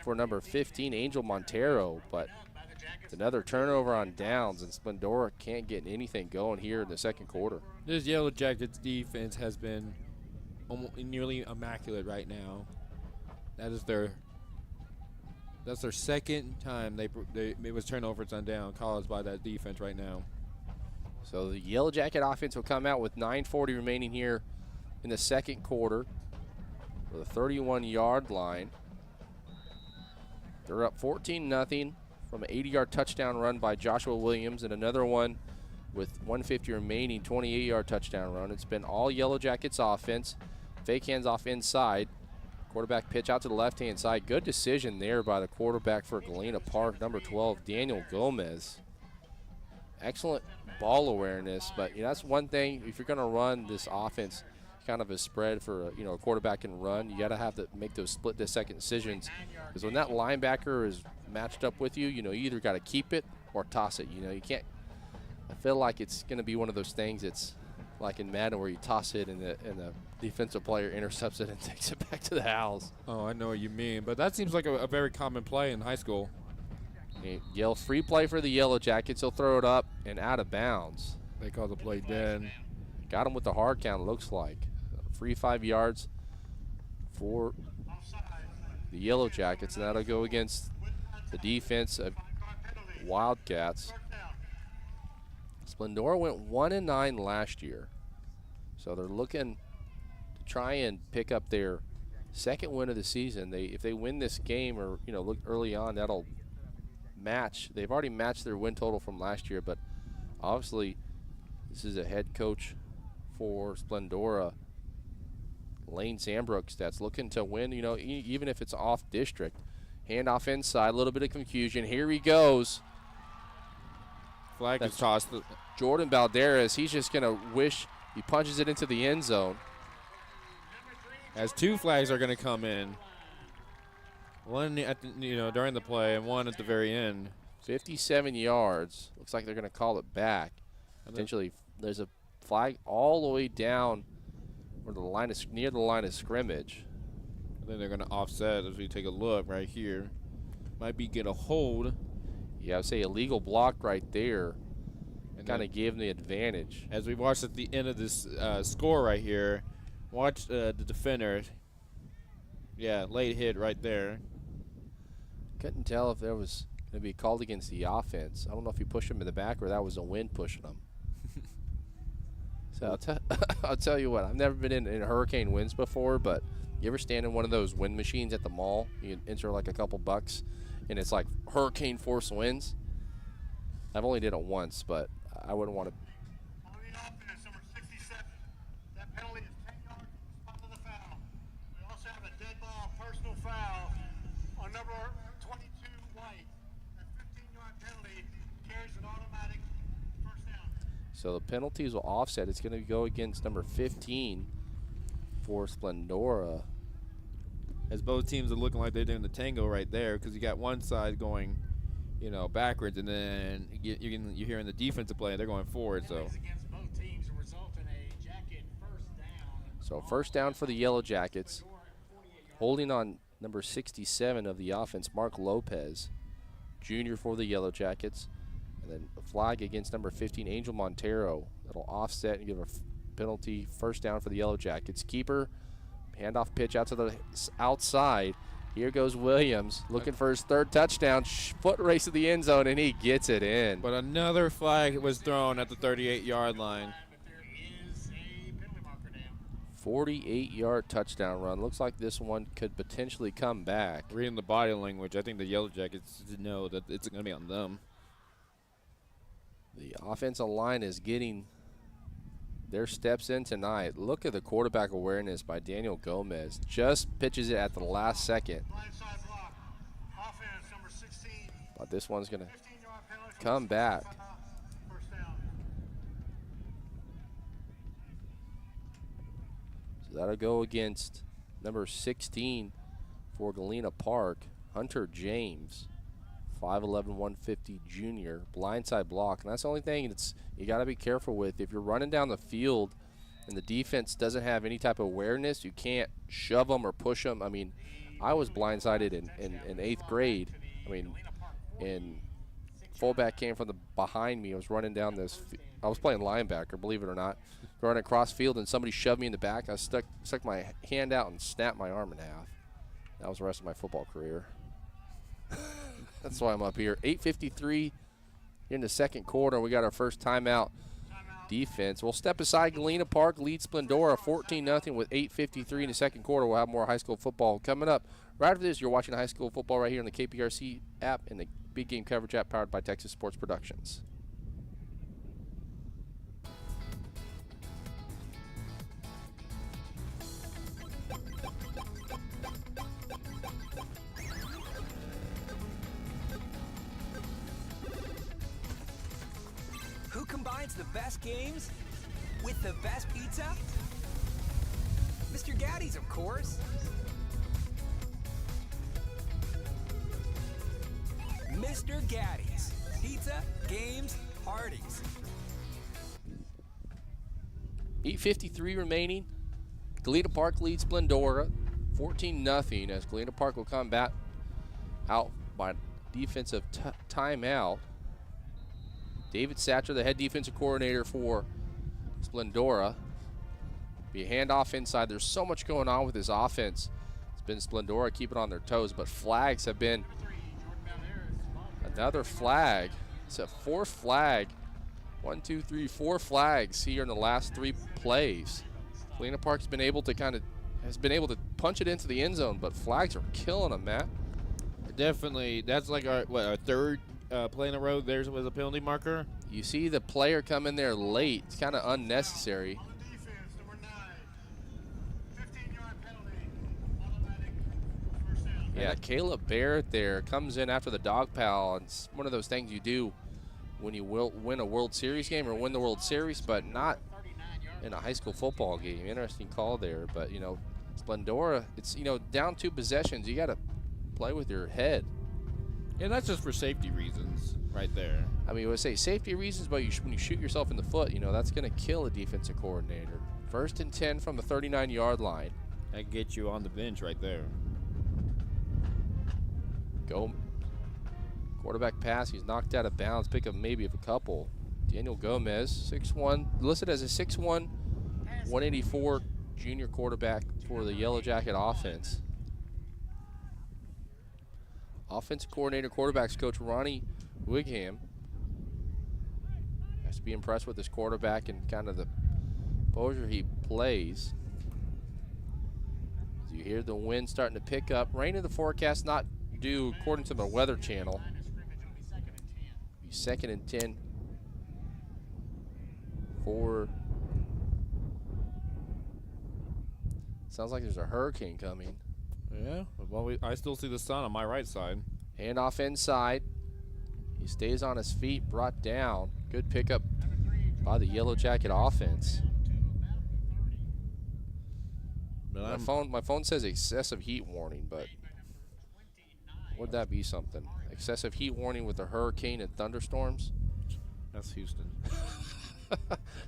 for number 15, Angel Montero, but it's another turnover on downs, and Splendora can't get anything going here in the second quarter. This Yellowjackets defense has been nearly immaculate right now. That's their second time it was turnovers on down caused by that defense right now. So the Yellowjacket offense will come out with 9:40 remaining here in the second quarter for the 31-yard line. They're up 14-0 from an 80-yard touchdown run by Joshua Williams, and another one with 150 remaining, 28-yard touchdown run. It's been all Yellowjackets offense. Fake hands off inside. Quarterback pitch out to the left-hand side. Good decision there by the quarterback for Galena Park, number 12, Daniel Gomez. Excellent ball awareness, but that's one thing. If you're going to run this offense kind of a spread for a quarterback can run, you got to have to make those split-second decisions, because when that linebacker is matched up with you, you either got to keep it or toss it. You can't. I feel like it's going to be one of those things. It's like in Madden where you toss it and the defensive player intercepts it and takes it back to the house. Oh, I know what you mean, but that seems like a very common play in high school. Yell free play for the Yellowjackets. He'll throw it up and out of bounds. They call the play dead. Got him with the hard count, looks like. Free 5 yards for the Yellowjackets, and that'll go against the defense of Wildcats. Splendora went 1-9 last year, so they're looking to try and pick up their second win of the season. If they win this game, or look early on, that'll match. They've already matched their win total from last year, but obviously this is a head coach for Splendora, Lane Sandbrooks, that's looking to win. Even if it's off district, Handoff inside, a little bit of confusion. Here he goes. Flag is tossed. Jordan Balderas, he's just going to wish he punches it into the end zone. As 2 flags are going to come in. One at the, during the play and one at the very end. 57 yards. Looks like they're going to call it back. Potentially, there's a flag all the way down where the line is near the line of scrimmage. And then they're going to offset as we take a look right here. Might be get a hold. Yeah, I would say illegal block right there. And kind of gave them the advantage. As we watched at the end of this score right here, watch the defender. Yeah, late hit right there. Couldn't tell if there was going to be called against the offense. I don't know if he pushed him in the back or that was a wind pushing him. So I'll tell you what, I've never been in hurricane winds before, but you ever stand in one of those wind machines at the mall? You enter like a couple bucks, and it's like hurricane force winds. I've only did it once, but I wouldn't want to. On the offense, number 67. That penalty is 10 yards from the spot of the foul. We also have a dead ball personal foul on number 22, White. That 15-yard penalty carries an automatic first down. So the penalties will offset. It's going to go against number 15 for Splendora. As both teams are looking like they're doing the tango right there, because you got one side going, backwards, and then you're hearing the defensive play, they're going forward. So first down for the Yellowjackets. Holding on number 67 of the offense, Mark Lopez, junior for the Yellowjackets. And then a flag against number 15, Angel Montero. That'll offset and give a penalty. First down for the Yellowjackets. Keeper, handoff pitch out to the outside. Here goes Williams looking for his 3rd touchdown. Foot race to the end zone, and he gets it in. But another flag was thrown at the 38-yard line. 48-yard touchdown run. Looks like this one could potentially come back. Reading the body language, I think the Yellowjackets know that it's going to be on them. The offensive line is getting their steps in tonight. Look at the quarterback awareness by Daniel Gomez. Just pitches it at the last second. But this one's going to come back. So that'll go against number 16 for Galena Park, Hunter James. 5'11", 150 junior, blindside block. And that's the only thing you got to be careful with. If you're running down the field and the defense doesn't have any type of awareness, you can't shove them or push them. I mean, I was blindsided in 8th grade. I mean, and fullback came from behind me. I was running down this. I was playing linebacker, believe it or not, running across field, and somebody shoved me in the back. I stuck my hand out and snapped my arm in half. That was the rest of my football career. That's why I'm up here. 8:53 in the second quarter. We got our first timeout. Defense. We'll step aside. Galena Park leads Splendora 14-0 with 8:53 in the second quarter. We'll have more high school football coming up. Right after this, you're watching high school football right here on the KPRC app and the Big Game Coverage app powered by Texas Sports Productions. Who combines the best games with the best pizza? Mr. Gaddy's, of course. Mr. Gaddy's. Pizza, games, parties. 8:53 remaining. Galena Park leads Splendora 14-0 as Galena Park will come back out by defensive timeout. David Satcher, the head defensive coordinator for Splendora. Be a handoff inside. There's so much going on with this offense. It's been Splendora keeping on their toes, but flags have been another flag. It's a 4th flag. 1, 2, 3, 4 flags here in the last 3 plays. Galena Park's been able to punch it into the end zone, but flags are killing them, Matt. Definitely. That's like our 3rd play in a row. There's was a penalty marker. You see the player come in there late. It's kind of unnecessary. On the defense, number 9. 15-yard penalty, automatic first down. Yeah, Caleb Barrett there comes in after the dog pal. It's one of those things you do when you will win a World Series game or win the World Series, but not in a high school football game. Interesting call there, but you know, Splendora, it's, you know, down 2 possessions. You got to play with your head. And that's just for safety reasons right there. I mean, I would say safety reasons, but when you shoot yourself in the foot, you know, that's going to kill a defensive coordinator. 1st and 10 from the 39-yard line. That gets you on the bench right there. Go. Quarterback pass. He's knocked out of bounds. Pick up maybe of a couple. Daniel Gomez, 6'1", listed as a 6'1", 184 junior quarterback for the Yellowjacket offense. Offensive coordinator, quarterbacks coach Ronnie Wigham has to be impressed with his quarterback and kind of the posture he plays. As you hear the wind starting to pick up. Rain in the forecast, not due according to the Weather Channel. Be 2nd and 10 for. Sounds like there's a hurricane coming. Yeah, well, I still see the sun on my right side. Handoff inside. He stays on his feet, brought down. Good pickup by the Yellowjacket offense. My phone says excessive heat warning, but would that be something? Excessive heat warning with a hurricane and thunderstorms? That's Houston.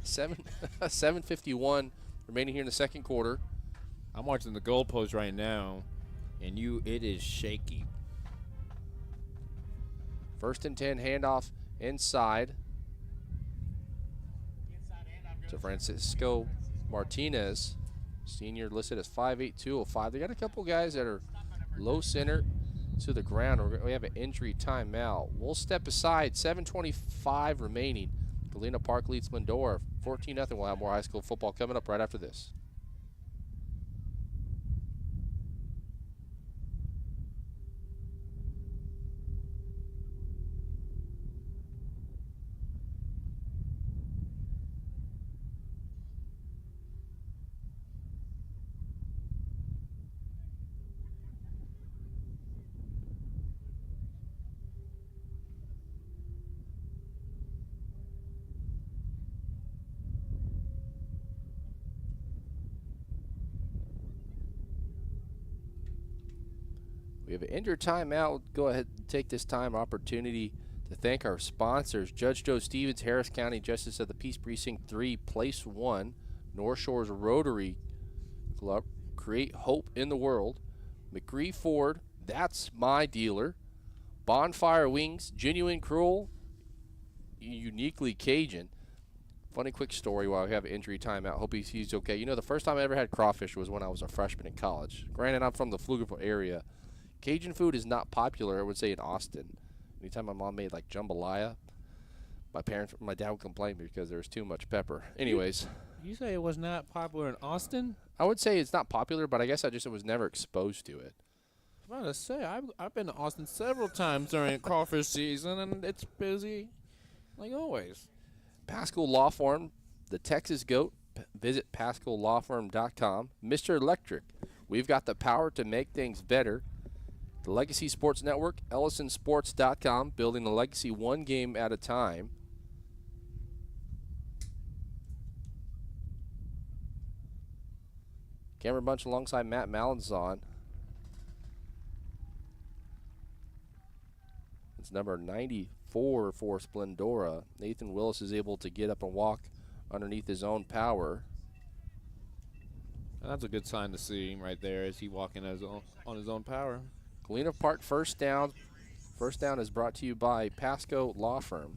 7:51 remaining here in the 2nd quarter. I'm watching the goalpost right now, and it is shaky. 1st and 10, handoff inside to Francisco Martinez, senior, listed as 5'8", 205. They got a couple guys that are low center to the ground. We have an injury timeout. We'll step aside. 7:25 remaining. Galena Park leads Splendora 14-0. We'll have more high school football coming up right after this. We have an injured timeout. Go ahead and take this opportunity to thank our sponsors. Judge Joe Stevens, Harris County Justice of the Peace Precinct 3, Place 1. North Shores Rotary Club, Create Hope in the World. McCree Ford, That's My Dealer. Bonfire Wings, Genuine Cruel, Uniquely Cajun. Funny quick story while we have an injury timeout. Hope he's okay. You know, the first time I ever had crawfish was when I was a freshman in college. Granted, I'm from the Pflugerville area. Cajun food is not popular, I would say, in Austin. Anytime my mom made like jambalaya, my dad would complain because there was too much pepper. Anyways. You say it was not popular in Austin? I would say it's not popular, but I guess I was never exposed to it. I was about to say, I've been to Austin several times during crawfish season, and it's busy like always. Pascal Law Firm, the Texas Goat. Visit PascalLawFirm.com. Mr. Electric, we've got the power to make things better. The Legacy Sports Network, EllisonSports.com, building the legacy one game at a time. Cameron Bunch alongside Matt Malazan. It's number 94 for Splendora. Nathan Willis is able to get up and walk underneath his own power. And that's a good sign to see right there as he walking on his own power. Galena Park first down. First down is brought to you by Pasco Law Firm.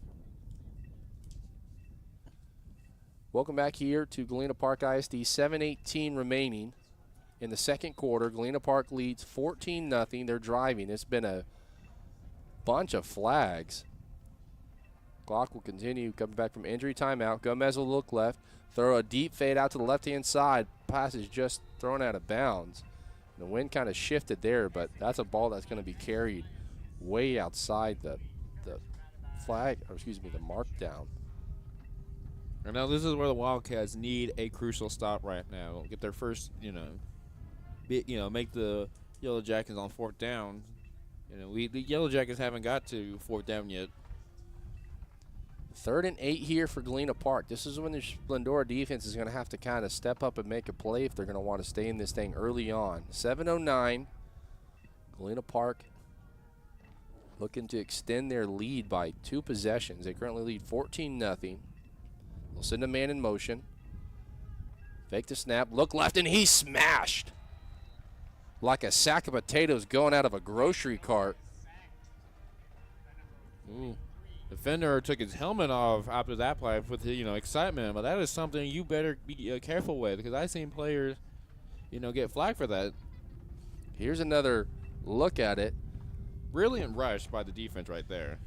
Welcome back here to Galena Park ISD. 7:18 remaining in the second quarter. Galena Park leads 14-0. They're driving. It's been a bunch of flags. Clock will continue. Coming back from injury timeout. Gomez will look left. Throw a deep fade out to the left-hand side. Pass is just thrown out of bounds. The wind kind of shifted there, but that's a ball that's going to be carried way outside the flag, or excuse me, the mark down. And now this is where the Wildcats need a crucial stop right now. Get their first, make the Yellowjackets on 4th down. The Yellowjackets haven't got to 4th down yet. 3rd and 8 here for Galena Park. This is when the Splendora defense is going to have to kind of step up and make a play if they're going to want to stay in this thing early on. 7:09. Galena Park looking to extend their lead by 2 possessions. They currently lead 14-0. They'll send a man in motion. Fake the snap, look left, and he's smashed like a sack of potatoes going out of a grocery cart. Ooh. Defender took his helmet off after that play with excitement, but that is something you better be careful with, because I've seen players, get flagged for that. Here's another look at it. Brilliant rush by the defense right there.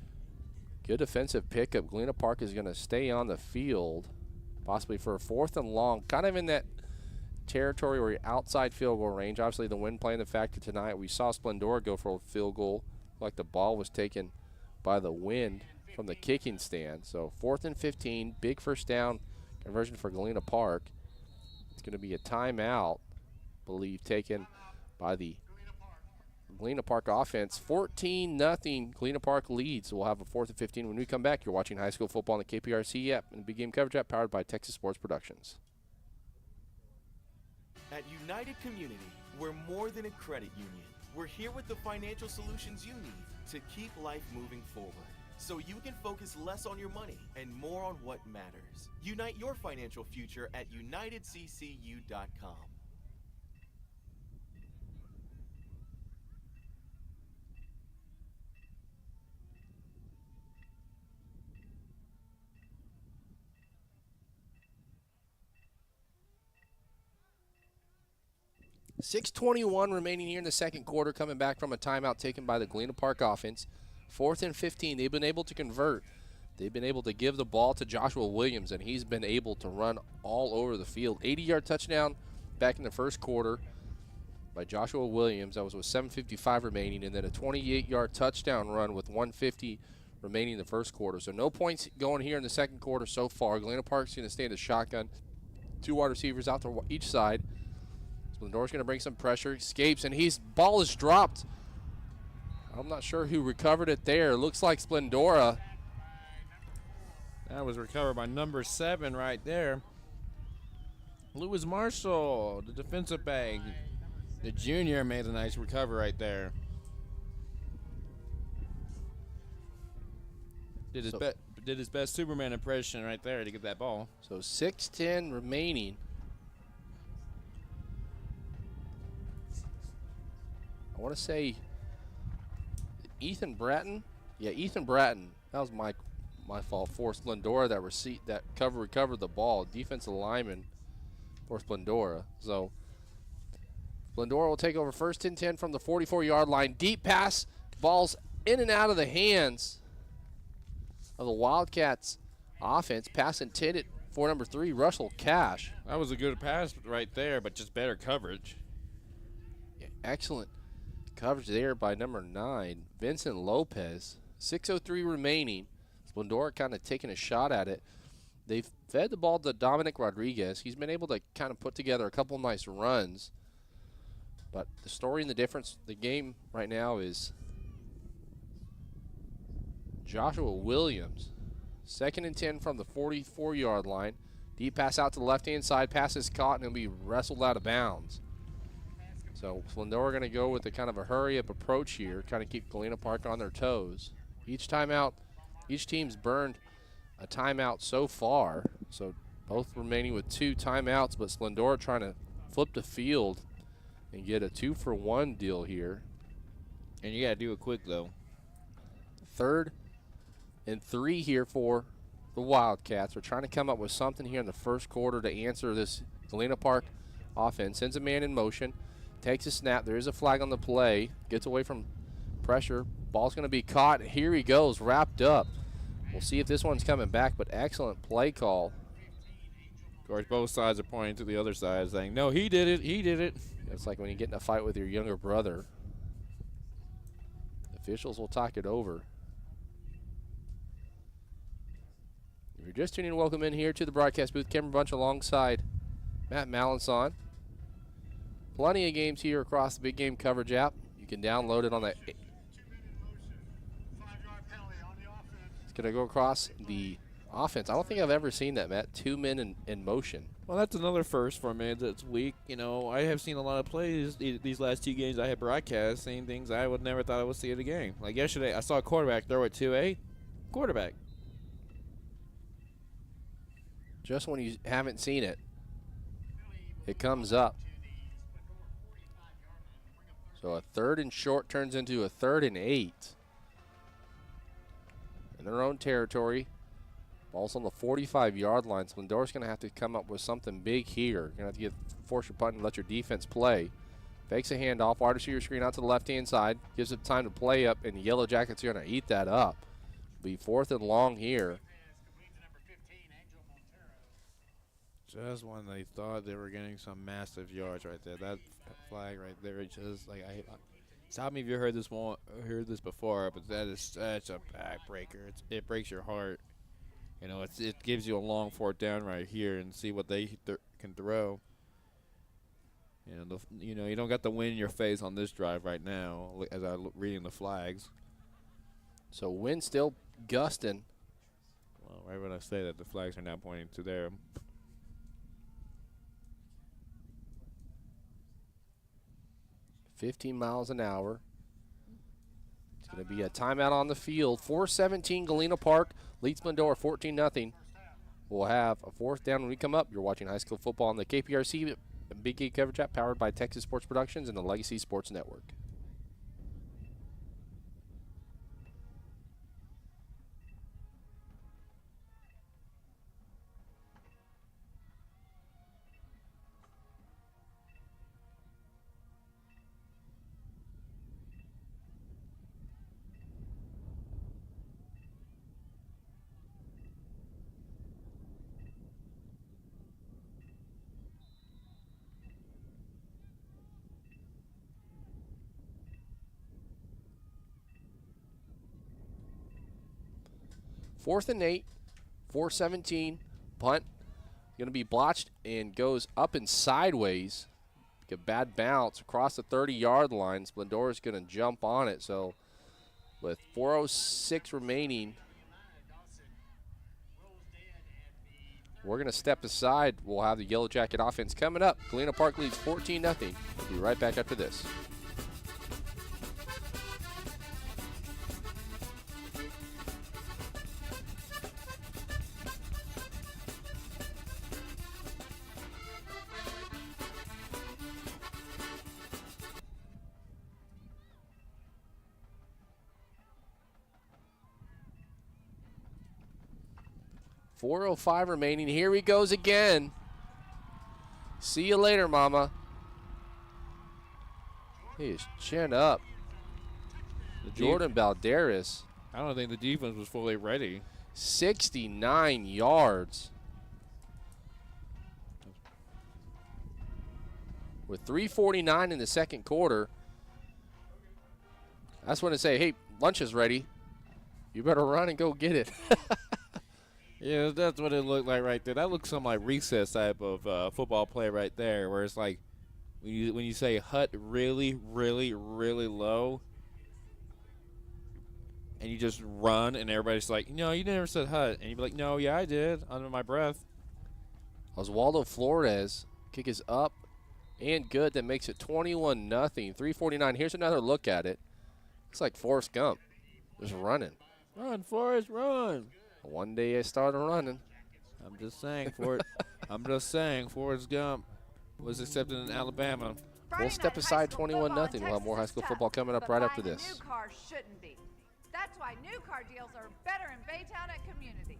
Good defensive pickup. Galena Park is going to stay on the field, possibly for a 4th and long, kind of in that territory or outside field goal range. Obviously, the wind playing the factor tonight. We saw Splendora go for a field goal, like the ball was taken by the wind from the kicking stand. So 4th and 15, big first down conversion for Galena Park. It's going to be a timeout, I believe, taken by the Galena Park offense. 14-0 Galena Park leads. So we'll have a 4th and 15 when we come back. You're watching high school football on the KPRC app and Big Game Coverage app powered by Texas Sports Productions. At United Community, we're more than a credit union. We're here with the financial solutions you need to keep life moving forward, so you can focus less on your money and more on what matters. Unite your financial future at unitedccu.com. .6:21 remaining here in the second quarter, coming back from a timeout taken by the Galena Park offense. 4th and 15. They've been able to convert. They've been able to give the ball to Joshua Williams, and he's been able to run all over the field. 80-yard touchdown back in the first quarter by Joshua Williams. That was with 7:55 remaining, and then a 28-yard touchdown run with 1:50 remaining in the first quarter. So no points going here in the second quarter so far. Galena Park's going to stay in the shotgun. 2 wide receivers out to each side. Splendora's going to bring some pressure, escapes, and ball is dropped. I'm not sure who recovered it there. Looks like Splendora. That was recovered by number 7 right there. Lewis Marshall, the defensive back. The junior made a nice recovery right there. Did his best Superman impression right there to get that ball. So 6:10 remaining. I want to say Ethan Bratton. Yeah, Ethan Bratton. That was my fault for Splendora that recovered the ball. Defensive lineman for Splendora. So Splendora will take over 1st and 10 from the 44-yard line. Deep pass. Ball's in and out of the hands of the Wildcats offense. Pass intended for number 3, Russell Cash. That was a good pass right there, but just better coverage. Yeah, excellent coverage there by number 9, Vincent Lopez. 6:03 remaining. Splendora kind of taking a shot at it. They've fed the ball to Dominic Rodriguez. He's been able to kind of put together a couple nice runs. But the story and the difference, the game right now is Joshua Williams. 2nd and 10 from the 44-yard line. Deep pass out to the left-hand side. Pass is caught and it'll be wrestled out of bounds. So Splendora going to go with a kind of a hurry-up approach here, kind of keep Galena Park on their toes. Each team's burned a timeout so far. So both remaining with 2 timeouts, but Splendora trying to flip the field and get a 2-for-1 deal here. And you got to do it quick, though. 3rd and 3 here for the Wildcats. We're trying to come up with something here in the first quarter to answer this Galena Park offense. Sends a man in motion. Takes a snap. There is a flag on the play. Gets away from pressure. Ball's going to be caught. Here he goes, wrapped up. We'll see if this one's coming back, but excellent play call. Of course, both sides are pointing to the other side saying, no, he did it, he did it. It's like when you get in a fight with your younger brother. Officials will talk it over. If you're just tuning in, welcome in here to the broadcast booth. Cameron Bunch alongside Matt Malenson. Plenty of games here across the Big Game Coverage app. You can download it on the. It's going to go across the offense. I don't think I've ever seen that, Matt. 2 men in motion. Well, that's another first for me this week. You know, I have seen a lot of plays these last 2 games I had broadcast, saying things I would never thought I would see at a game. Like yesterday, I saw a quarterback throw it to a quarterback. Just when you haven't seen it, it comes up. So a 3rd and short turns into a 3rd and 8. In their own territory. Ball's on the 45-yard line. Splendora's going to have to come up with something big here. You're going to have to force your punt and let your defense play. Fakes a handoff. Wide receiver screen out to the left-hand side. Gives it time to play up, and the Yellowjackets are going to eat that up. Be 4th and long here. Just when they thought they were getting some massive yards right there. That flag right there, it just like stop me if you heard this before, but that is such a backbreaker. It breaks your heart. You know, it gives you a long 4th down right here, and see what they can throw. You know, you don't got the wind in your face on this drive right now as I'm reading the flags. So wind still gusting. Well, right when I say that, the flags are now pointing to there. $15 miles an hour. It's going to be a timeout on the field. 4:17 Galena Park leads Splendora 14-0. We'll have a 4th down when we come up. You're watching high school football on the KPRC Big Game Coverage app, powered by Texas Sports Productions and the Legacy Sports Network. Fourth and 8, 4:17, punt. Going to be blotched and goes up and sideways. A bad bounce across the 30-yard line. Splendora's going to jump on it. So with 4:06 remaining, we're going to step aside. We'll have the Yellow Jacket offense coming up. Galena Park leads 14-0. We'll be right back after this. .405 remaining. Here he goes again. See you later, Mama. He is chin up. Jordan Balderas. I don't think the defense was fully ready. 69 yards. With 3:49 in the second quarter. That's when they say, hey, lunch is ready. You better run and go get it. Yeah, that's what it looked like right there. That looks some like recess type of football play right there, where it's like when you say hut really, really, really low, and you just run, and everybody's like, no, you never said hut, and you'd be like, no, yeah, I did, under my breath. Oswaldo Flores kick is up and good. That makes it 21-0. 3:49. Here's another look at it. Looks like Forrest Gump just running. Run, Forrest, run. One day I started running. I'm just saying, Forrest Gump was accepted in Alabama. We'll step aside 21-0. We'll have more high school football coming up right after this. New car shouldn't be. That's why new car deals are better in Baytown at Community.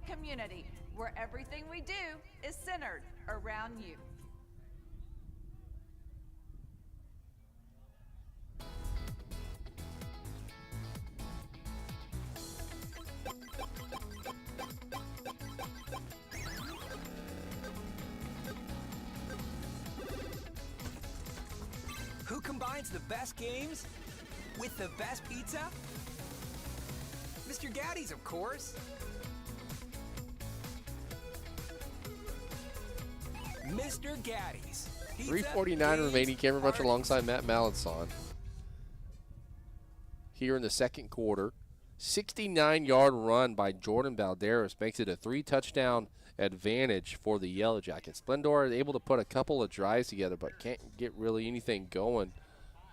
Community, where everything we do is centered around you. Who combines the best games with the best pizza? Mr. Gaddy's, of course. Mr. Gaddy's, Pizza, 3:49 games, remaining. Cameron Butcher parties. alongside Matt Malinson. Here in the second quarter, 69-yard run by Jordan Balderas makes it a 3-touchdown advantage for the Yellowjackets. Splendora is able to put a couple of drives together, but can't get really anything going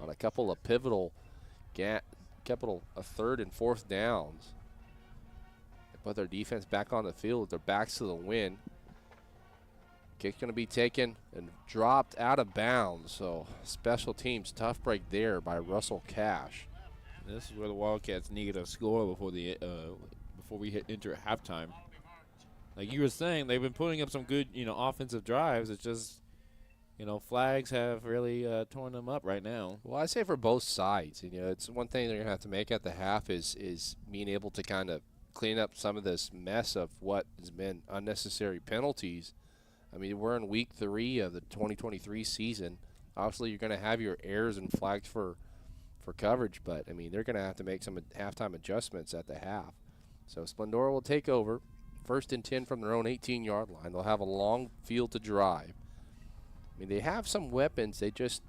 on a couple of pivotal third and fourth downs. They put their defense back on the field with their backs to the wind. Kick's going to be taken and dropped out of bounds. So special teams, tough break there by Russell Cash. This is where the Wildcats needed a score before we enter halftime. Like you were saying, they've been putting up some good, offensive drives. It's just, flags have really torn them up right now. Well, I say for both sides. It's one thing they're going to have to make at the half is being able to kind of clean up some of this mess of what has been unnecessary penalties. I mean, we're in week 3 of the 2023 season. Obviously, you're going to have your errors and flags for coverage, but, I mean, they're going to have to make some halftime adjustments at the half. So Splendora will take over. 1st and 10 from their own 18-yard line. They'll have a long field to drive. I mean, they have some weapons. They just,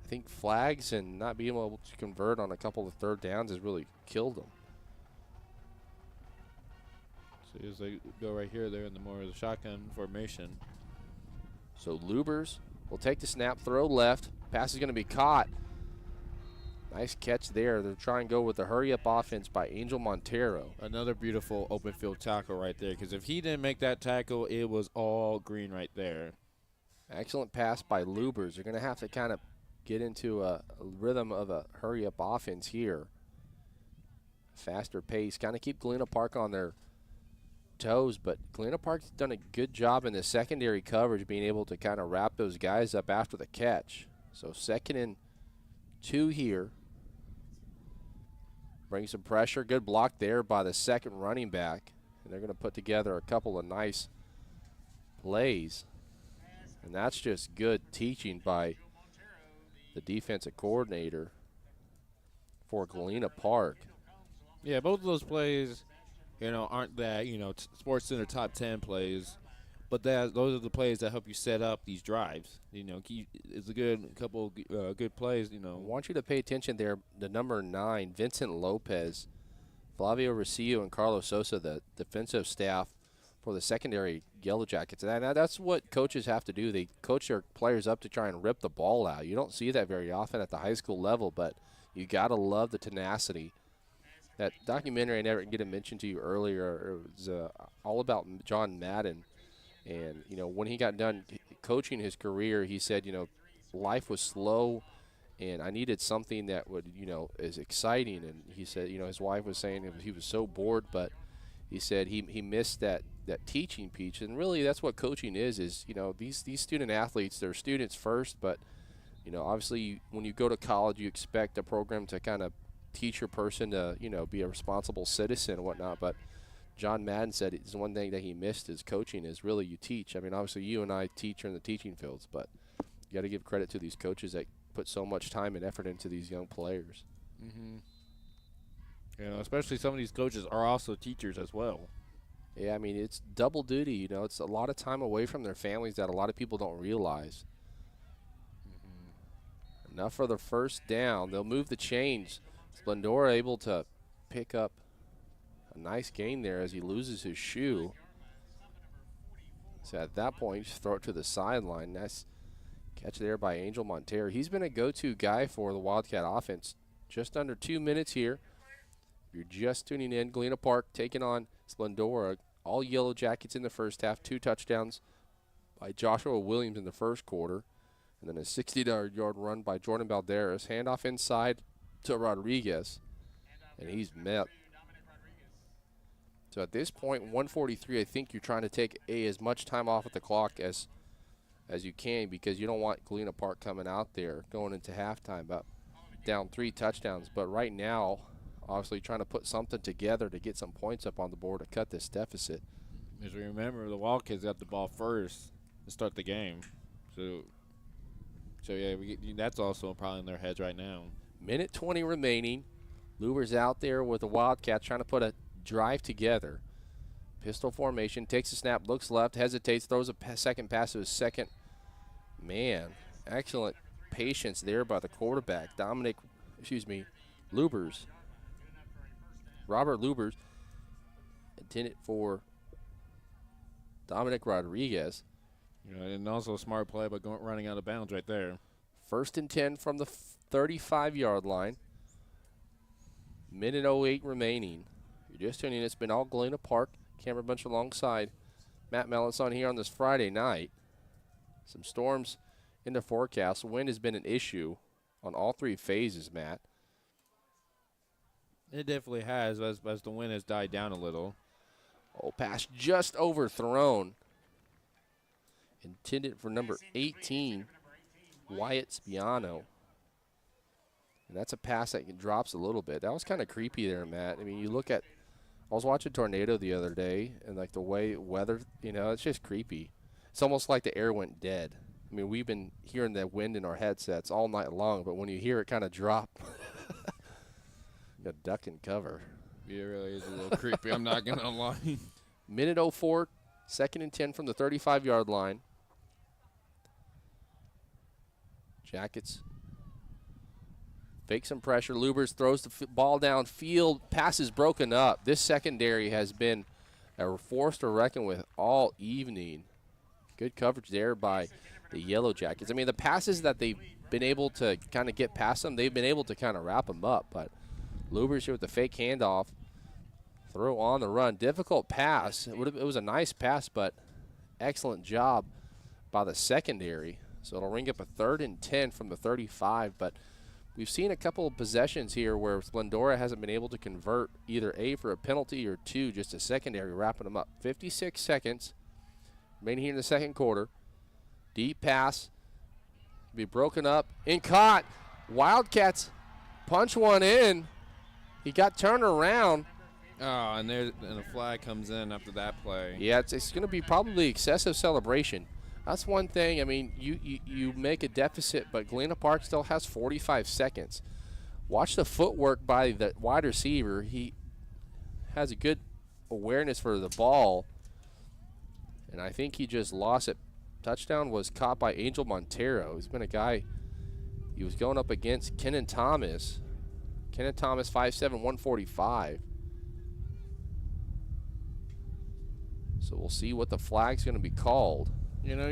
I think flags and not being able to convert on a couple of third downs has really killed them. So as they go right here, they're in the more of the shotgun formation. So Lubers will take the snap, throw left. Pass is going to be caught. Nice catch there. They're trying to go with the hurry-up offense by Angel Montero. Another beautiful open field tackle right there, because if he didn't make that tackle, it was all green right there. Excellent pass by Lubers. They're going to have to kind of get into a rhythm of a hurry-up offense here. Faster pace, kind of keep Galena Park on their toes, but Galena Park's done a good job in the secondary coverage, being able to kind of wrap those guys up after the catch. So 2nd and 2 here. Bring some pressure. Good block there by the second running back. And they're going to put together a couple of nice plays. And that's just good teaching by the defensive coordinator for Galena Park. Yeah, both of those plays, aren't that, Sports Center top 10 plays. But those are the plays that help you set up these drives. It's a couple good plays. I want you to pay attention there. The number 9, Vincent Lopez, Flavio Rosillo, and Carlos Sosa, the defensive staff for the secondary Yellowjackets. And that's what coaches have to do. They coach their players up to try and rip the ball out. You don't see that very often at the high school level, but you got to love the tenacity. That documentary I never get to mention to you earlier, it was all about John Madden. And, when he got done coaching his career, he said, life was slow and I needed something that would, is exciting. And he said, his wife was saying he was so bored, but he said he missed that teaching piece. And really that's what coaching is these student athletes, they're students first, but, obviously when you go to college, you expect a program to kind of teach your person to, be a responsible citizen and whatnot. But John Madden said it's one thing that he missed is coaching is really you teach. I mean, obviously you and I teach in the teaching fields, but you got to give credit to these coaches that put so much time and effort into these young players. Mm-hmm. Especially some of these coaches are also teachers as well. Yeah, I mean, it's double duty. It's a lot of time away from their families that a lot of people don't realize. Enough for the first down. They'll move the chains. Splendora able to pick up a nice gain there as he loses his shoe. So at that point, just throw it to the sideline. Nice catch there by Angel Montero. He's been a go-to guy for the Wildcat offense. Just under 2 minutes here. If you're just tuning in, Galena Park taking on Splendora. All Yellowjackets in the first half. 2 touchdowns by Joshua Williams in the first quarter. And then a 60-yard run by Jordan Balderas. Handoff inside to Rodriguez. And he's met. So at this point, 143, I think you're trying to take as much time off at the clock as you can, because you don't want Galena Park coming out there going into halftime about down 3 touchdowns. But right now, obviously trying to put something together to get some points up on the board to cut this deficit. As we remember, the Wildcats got the ball first to start the game. So yeah, that's also probably in their heads right now. Minute 20 remaining. Luber's out there with the Wildcats trying to put a drive together. Pistol formation, takes a snap, looks left, hesitates, throws a second pass to his second man. Excellent patience there by the quarterback, Lubers. Robert Lubers, intended for Dominic Rodriguez. You know, and also a smart play, but running out of bounds right there. 1st and 10 from the 35-yard line. Minute 08 remaining. You're just tuning in. It's been all Galena Park. Camera bunch alongside Matt Melanson here on this Friday night. Some storms in the forecast. Wind has been an issue on all 3 phases, Matt. It definitely has, as the wind has died down a little. Oh, pass just overthrown. Intended for number 18, Wyatt Spiano. And that's a pass that drops a little bit. That was kind of creepy there, Matt. I mean, you look at, I was watching Tornado the other day, and like the way weather, you know, it's just creepy. It's almost like the air went dead. I mean, we've been hearing that wind in our headsets all night long, but when you hear it kind of drop, you got duck and cover. Yeah, it really is a little creepy. I'm not going to lie. Minute 04, 2nd and 10 from the 35-yard line. Jackets fake some pressure. Lubers throws the ball downfield. Pass is broken up. This secondary has been a force to reckon with all evening. Good coverage there by the Yellowjackets. I mean, the passes that they've been able to kind of get past them, they've been able to kind of wrap them up. But Lubers here with the fake handoff. Throw on the run. Difficult pass. It was a nice pass, but excellent job by the secondary. So it'll ring up a 3rd and 10 from the 35. But we've seen a couple of possessions here where Splendora hasn't been able to convert either A for a penalty or 2, just a secondary wrapping them up. 56 seconds remaining here in the 2nd quarter. Deep pass. Be broken up and caught. Wildcats punch one in. He got turned around. Oh, and a flag comes in after that play. Yeah, it's going to be probably excessive celebration. That's one thing. I mean, you make a deficit, but Galena Park still has 45 seconds. Watch the footwork by the wide receiver. He has a good awareness for the ball, and I think he just lost it. Touchdown was caught by Angel Montero. He's been a guy, he was going up against Kenan Thomas. Kenan Thomas, 5'7", 145. So we'll see what the flag's going to be called. You know,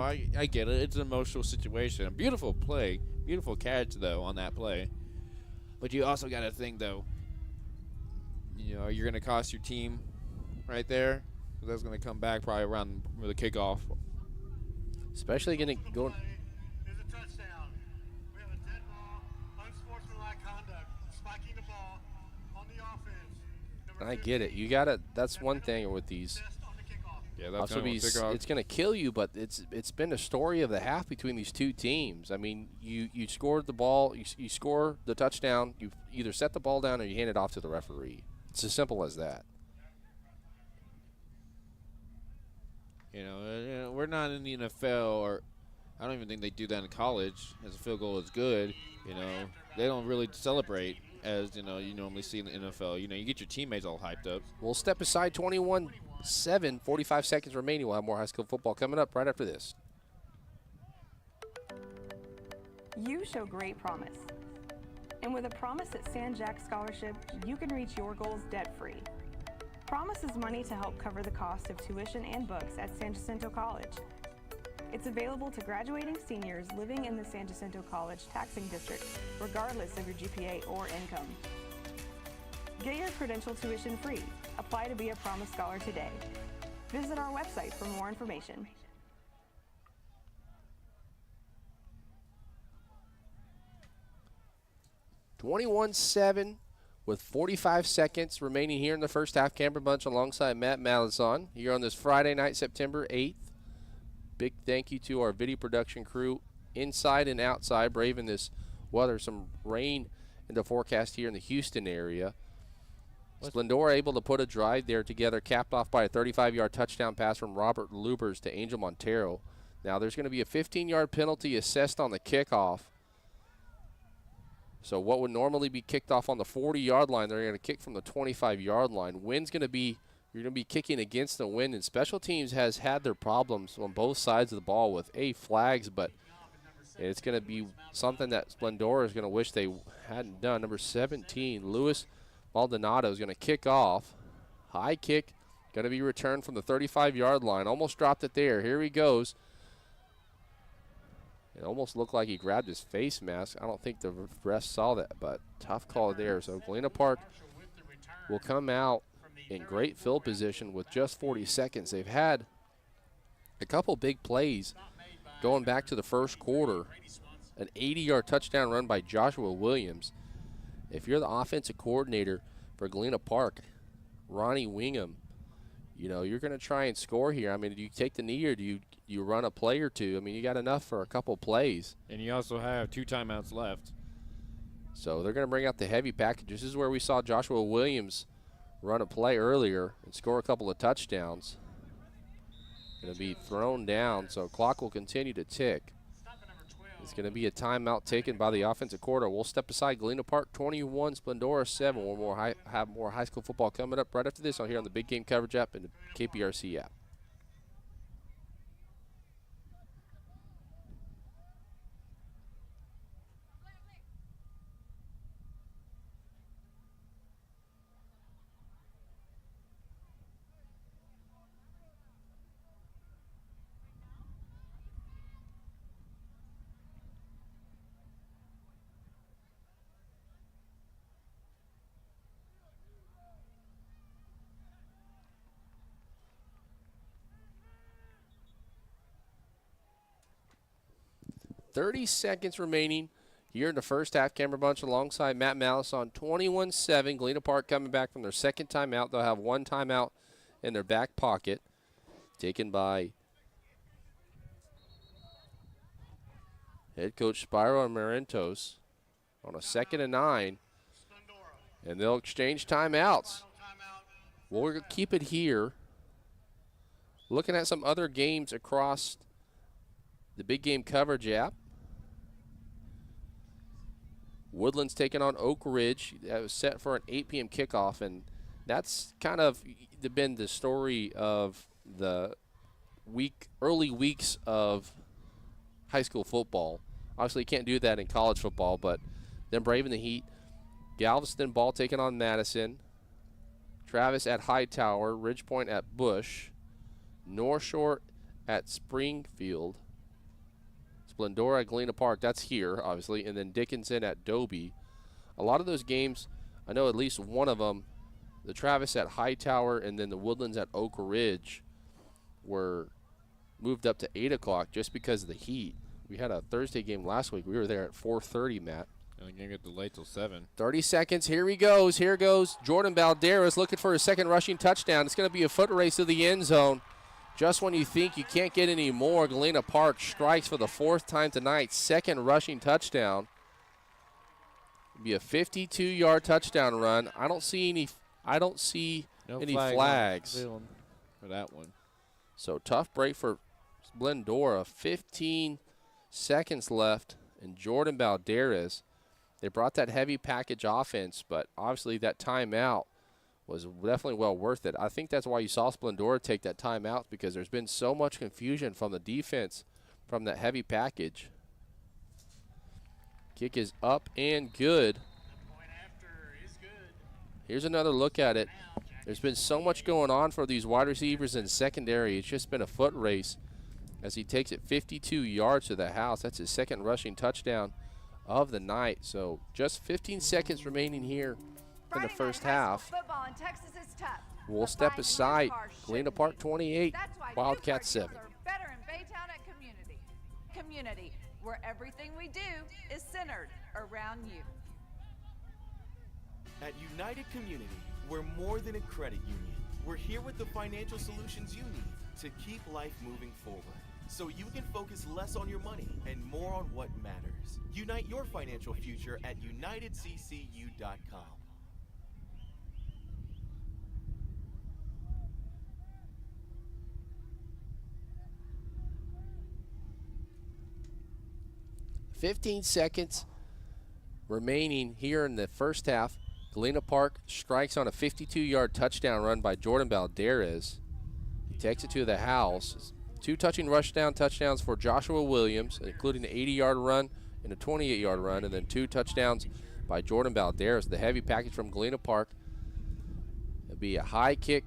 I get it. It's an emotional situation. A beautiful play. Beautiful catch, though, on that play. But you also got to think, though, you know, you're going to cost your team right there. That's going to come back probably around the kickoff. Especially going to go. Is a touchdown. We have a dead ball, unsportsmanlike conduct, spiking the ball on the offense. I get it. You got to, that's one thing with these. Yeah, that's it's going to kill you, but it's been a story of the half between these two teams. I mean, you scored the ball, you score the touchdown, you either set the ball down or you hand it off to the referee. It's as simple as that. You know, we're not in the NFL, or I don't even think they do that in college. As a field goal is good, you know, they don't really celebrate as, you know, you normally see in the NFL. You know, you get your teammates all hyped up. We'll step aside 21-7, 45 seconds remaining. We'll have more high school football coming up right after this. You show great promise. And with a Promise at San Jack Scholarship, you can reach your goals debt-free. Promise is money to help cover the cost of tuition and books at San Jacinto College. It's available to graduating seniors living in the San Jacinto College taxing district, regardless of your GPA or income. Get your credential tuition free. Apply to be a Promise Scholar today. Visit our website for more information. (21-7) with 45 seconds remaining here in the first half. Cameron Bunch alongside Matt Malazan here on this Friday night, September 8th. Big thank you to our video production crew inside and outside, braving this weather. Some rain in the forecast here in the Houston area. Splendora able to put a drive there together, capped off by a 35-yard touchdown pass from Robert Lubers to Angel Montero. Now there's going to be a 15-yard penalty assessed on the kickoff. So what would normally be kicked off on the 40-yard line, they're going to kick from the 25-yard line. Wind's going to be, you're going to be kicking against the wind, and special teams has had their problems on both sides of the ball with flags, but And it's going to be something that Splendora is going to wish they hadn't done. Number 17, Luis Maldonado is going to kick off. High kick, going to be returned from the 35-yard line. Almost dropped it there. Here he goes. It almost looked like he grabbed his face mask. I don't think the ref saw that, but tough call there. So Galena Park will come out in great field position with just 40 seconds. They've had a couple big plays going back to the first quarter. An 80-yard touchdown run by Joshua Williams. If you're the offensive coordinator for Galena Park, Ronnie Wingham, you know, you're going to try and score here. I mean, do you take the knee or do you run a play or two? I mean, you got enough for a couple plays. And you also have 2 timeouts left. So they're going to bring out the heavy package. This is where we saw Joshua Williams run a play earlier and score a couple of touchdowns. Going to be thrown down, so clock will continue to tick. It's going to be a timeout taken by the offensive coordinator. We'll step aside. Galena Park 21, Splendora 7. We'll have more high school football coming up right after this on here on the Big Game Coverage app and the KPRC app. .30 seconds remaining here in the first half. Cameron Bunch alongside Matt Malice on 21-7. Galena Park coming back from their second timeout. They'll have 1 timeout in their back pocket, taken by head coach Spyro Marentos on a 2nd and 9. And they'll exchange timeouts. We'll keep it here. Looking at some other games across the Big Game Coverage app. Woodlands taking on Oak Ridge. That was set for an 8 p.m. kickoff, and that's kind of been the story of the early weeks of high school football. Obviously, you can't do that in college football, but them braving the heat. Galveston ball taking on Madison. Travis at Hightower. Ridgepoint at Bush. North Shore at Springfield. Splendora at Galena Park, that's here, obviously, and then Dickinson at Dobie. A lot of those games, I know at least one of them, the Travis at Hightower and then the Woodlands at Oak Ridge were moved up to 8 o'clock just because of the heat. We had a Thursday game last week. We were there at 4:30, Matt. And you're going to get delayed till 7. 30 seconds. Here he goes. Here goes Jordan Balderas looking for his second rushing touchdown. It's going to be a foot race to the end zone. Just when you think you can't get any more, Galena Park strikes for the 4th time tonight. Second rushing touchdown. It'll be a 52-yard touchdown run. I don't see any flags for that one. So tough break for Splendora. 15 seconds left, and Jordan Balderas. They brought that heavy package offense, but obviously that timeout was definitely well worth it. I think that's why you saw Splendora take that timeout, because there's been so much confusion from the defense from that heavy package. Kick is up and good. Here's another look at it. There's been so much going on for these wide receivers in secondary. It's just been a foot race as he takes it 52 yards to the house. That's his second rushing touchdown of the night. So just 15 seconds remaining here in the first half. We'll step aside. Galena Park 28, Wildcats 7. Better in Baytown at Community, where everything we do is centered around you. At United Community, we're more than a credit union. We're here with the financial solutions you need to keep life moving forward, so you can focus less on your money and more on what matters. Unite your financial future at unitedccu.com. "15 seconds remaining here in the first half. Galena Park strikes on a 52-yard touchdown run by Jordan Balderas. He takes it to the house. 2 touchdowns for Joshua Williams, including the 80-yard run and a 28-yard run, and then 2 touchdowns by Jordan Balderas. The heavy package from Galena Park. It'll be a high kick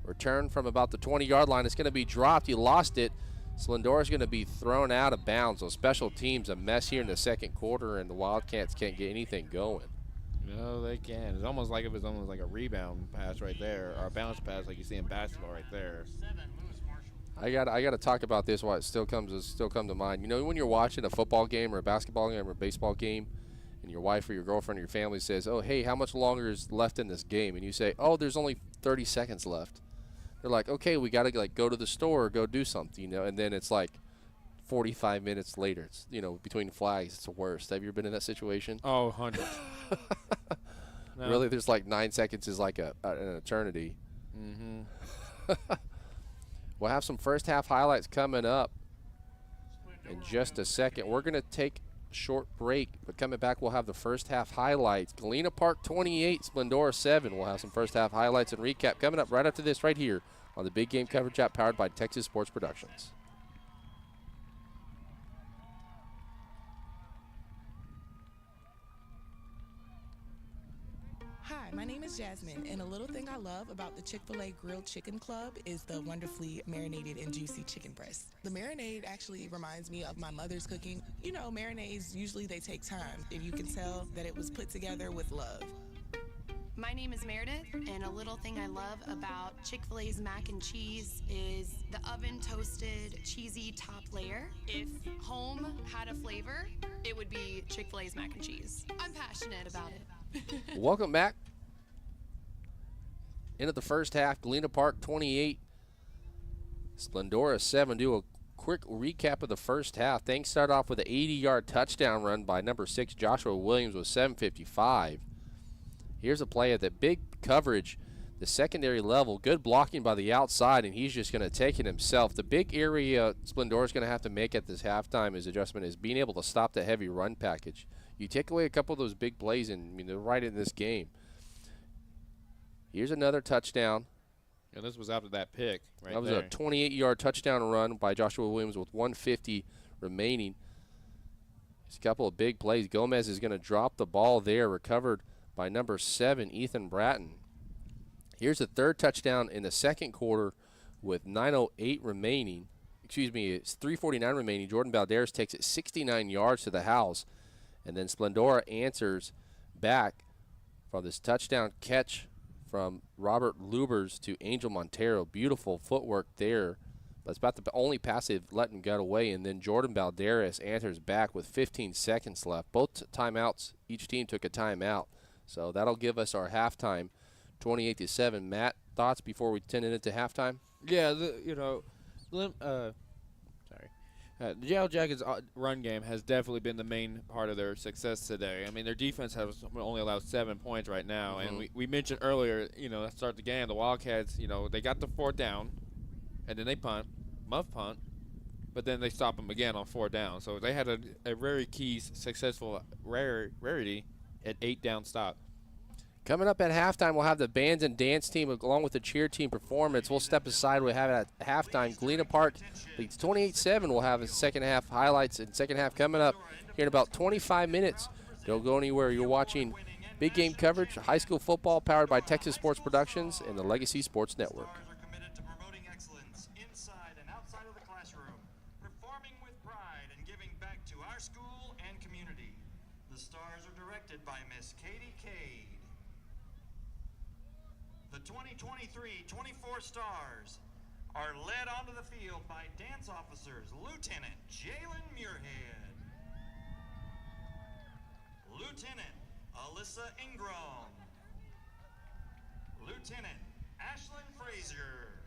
return from about the 20-yard line. It's going to be dropped. He lost it. Splendora's going to be thrown out of bounds. So special teams a mess here in the second quarter, and the Wildcats can't get anything going. No, they can. It's almost like a rebound pass right there, or a bounce pass like you see in basketball right there. I got to talk about this while it still come to mind. You know, when you're watching a football game or a basketball game or a baseball game, and your wife or your girlfriend or your family says, "Oh, hey, how much longer is left in this game?" And you say, "Oh, there's only 30 seconds left." They're like, "Okay, we got to like go to the store or go do something," you know. And then it's like 45 minutes later. It's, you know, between flags, it's the worst. Have you ever been in that situation? Oh, 100. No. Really, there's like 9 seconds is like an eternity. Mm-hmm. We'll have some first half highlights coming up in just a second. We're going to take a short break, but coming back, we'll have the first half highlights. Galena Park 28, Splendora 7. We'll have some first half highlights and recap coming up right after this right here on the Big Game Coverage app powered by Texas Sports Productions. Hi, my name is Jasmine, and a little thing I love about the Chick-fil-A Grilled Chicken Club is the wonderfully marinated and juicy chicken breast. The marinade actually reminds me of my mother's cooking. You know, marinades, usually they take time, and you can tell that it was put together with love. My name is Meredith, and a little thing I love about Chick-fil-A's mac and cheese is the oven-toasted, cheesy top layer. If home had a flavor, it would be Chick-fil-A's mac and cheese. I'm passionate about it. Welcome back. Into the first half, Galena Park 28, Splendora 7. Do a quick recap of the first half. Things start off with an 80-yard touchdown run by number 6, Joshua Williams, with 7:55. Here's a play at the big coverage, the secondary level. Good blocking by the outside, and he's just going to take it himself. The big area Splendora's going to have to make at this halftime is adjustment is being able to stop the heavy run package. You take away a couple of those big plays, and I mean, they're right in this game. Here's another touchdown. And this was after that pick right That was there. a 28-yard touchdown run by Joshua Williams with 1:50 remaining. Just a couple of big plays. Gomez is going to drop the ball there, recovered by number 7, Ethan Bratton. Here's a third touchdown in the second quarter with 9:08 remaining. Excuse me, it's 3:49 remaining. Jordan Balderas takes it 69 yards to the house. And then Splendora answers back for this touchdown catch from Robert Lubers to Angel Montero. Beautiful footwork there. But it's about the only pass they've let him get away. And then Jordan Balderas answers back with 15 seconds left. Both timeouts, each team took a timeout. So that'll give us our halftime, 28-7. Matt, thoughts before we turn it into halftime? Yeah, the Yellowjackets' run game has definitely been the main part of their success today. I mean, their defense has only allowed 7 points right now. Mm-hmm. And we mentioned earlier, you know, to start the game, the Wildcats, you know, they got the 4th down, and then they muff punt, but then they stop them again on 4th down. So they had a very key successful rarity at 8 down stop. Coming up at halftime, we'll have the bands and dance team along with the cheer team performance. We'll step aside. We'll have it at halftime. Galena Park leads 28-7. We'll have the second half highlights and second half coming up here in about 25 minutes. Don't go anywhere. You're watching Big Game Coverage, high school football powered by Texas Sports Productions and the Legacy Sports Network. By Miss Katie Cade. The 2023-24 Stars are led onto the field by dance officers Lieutenant Jalen Muirhead, Lieutenant Alyssa Ingram, Lieutenant Ashlyn Frazier,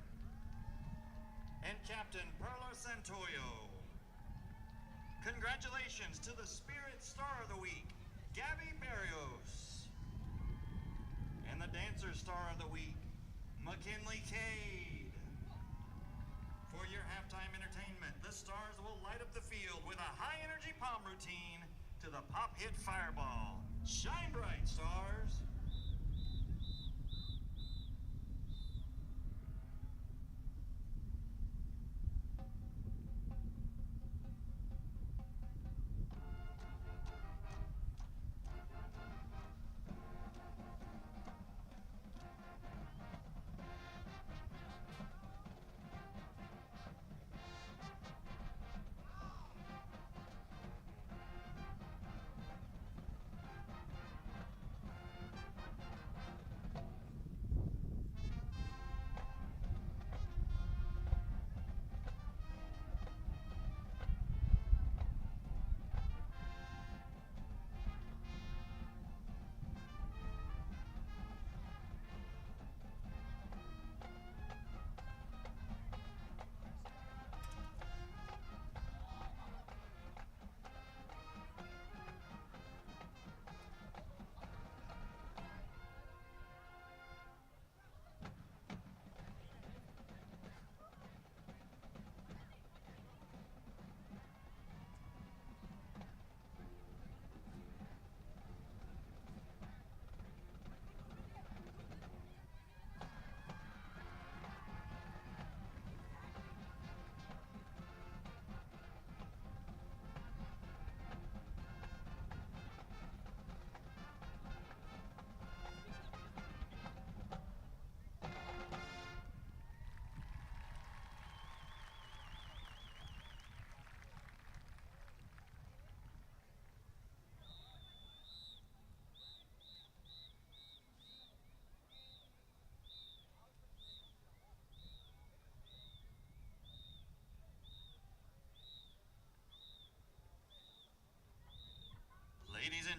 and Captain Perla Santoyo. Congratulations to the Spirit Star of the Week, Gabby Barrios. And the Dancer Star of the Week, McKinley Cade. For your halftime entertainment, the Stars will light up the field with a high-energy palm routine to the pop hit Fireball. Shine bright, Stars.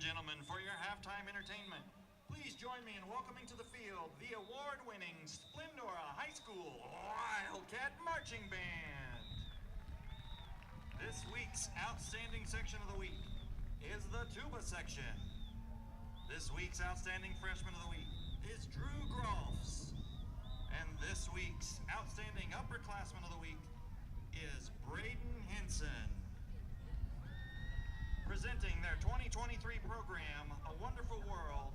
gentlemen, for your halftime entertainment, please join me in welcoming to the field the award-winning Splendora High School Wildcat Marching Band. This week's outstanding section of the week is the tuba section. This week's outstanding freshman of the week is Drew Groffs. And this week's outstanding upperclassman of the week is Braden Henson. Presenting their 2023 program, A Wonderful World,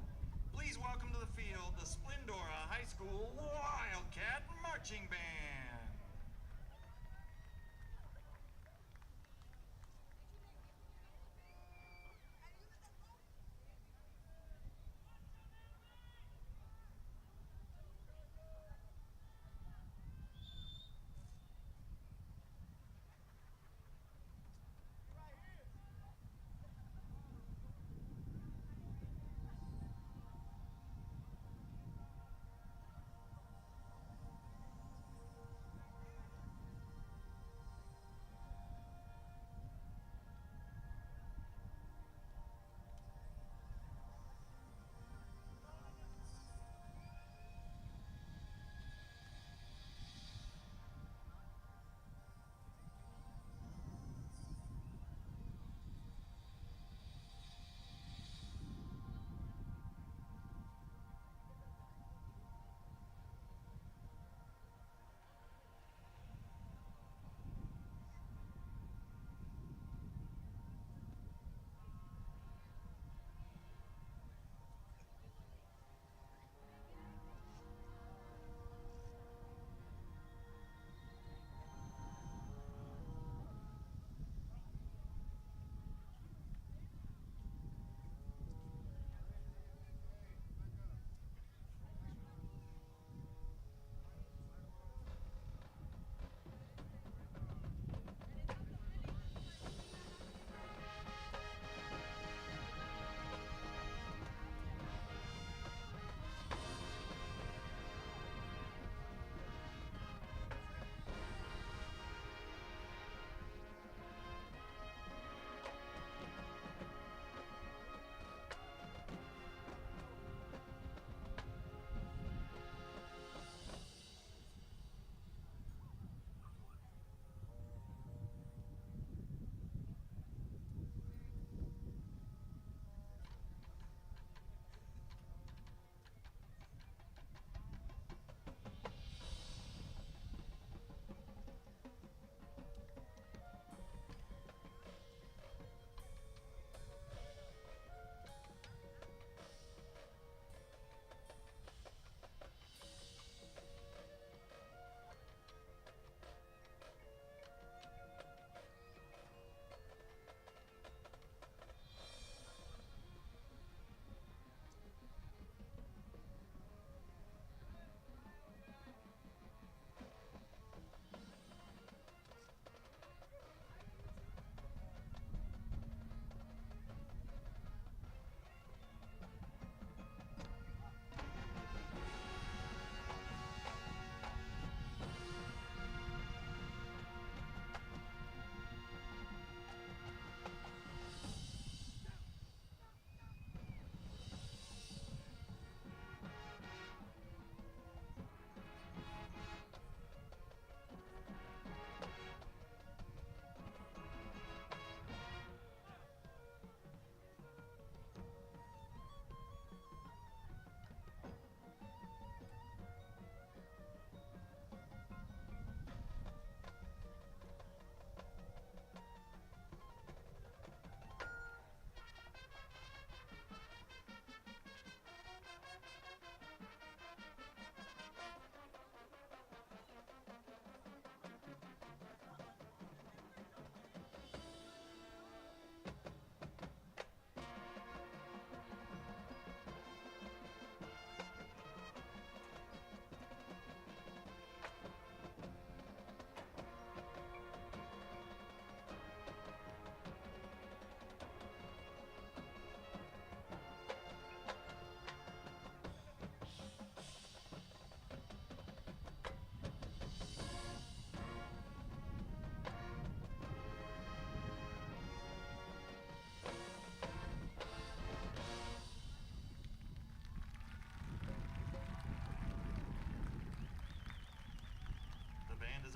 please welcome to the field the Splendora High School Wildcat Marching Band.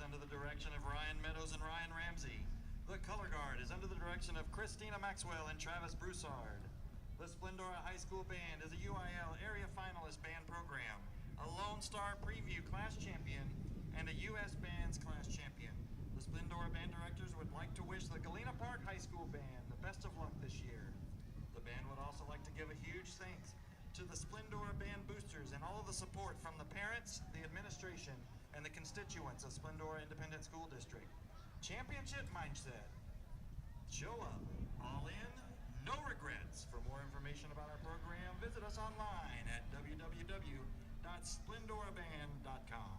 under the direction of Ryan Meadows and Ryan Ramsey. The color guard is under the direction of Christina Maxwell and Travis Broussard. The Splendora High School Band is a UIL Area Finalist Band Program, a Lone Star Preview Class Champion, and a U.S. Bands Class Champion. The Splendora Band Directors would like to wish the Galena Park High School Band the best of luck this year. The band would also like to give a huge thanks to the Splendora Band Boosters and all of the support from the parents, the administration, and the constituents of Splendora Independent School District. Championship mindset. Show up. All in, no regrets. For more information about our program, visit us online at www.splendoraband.com.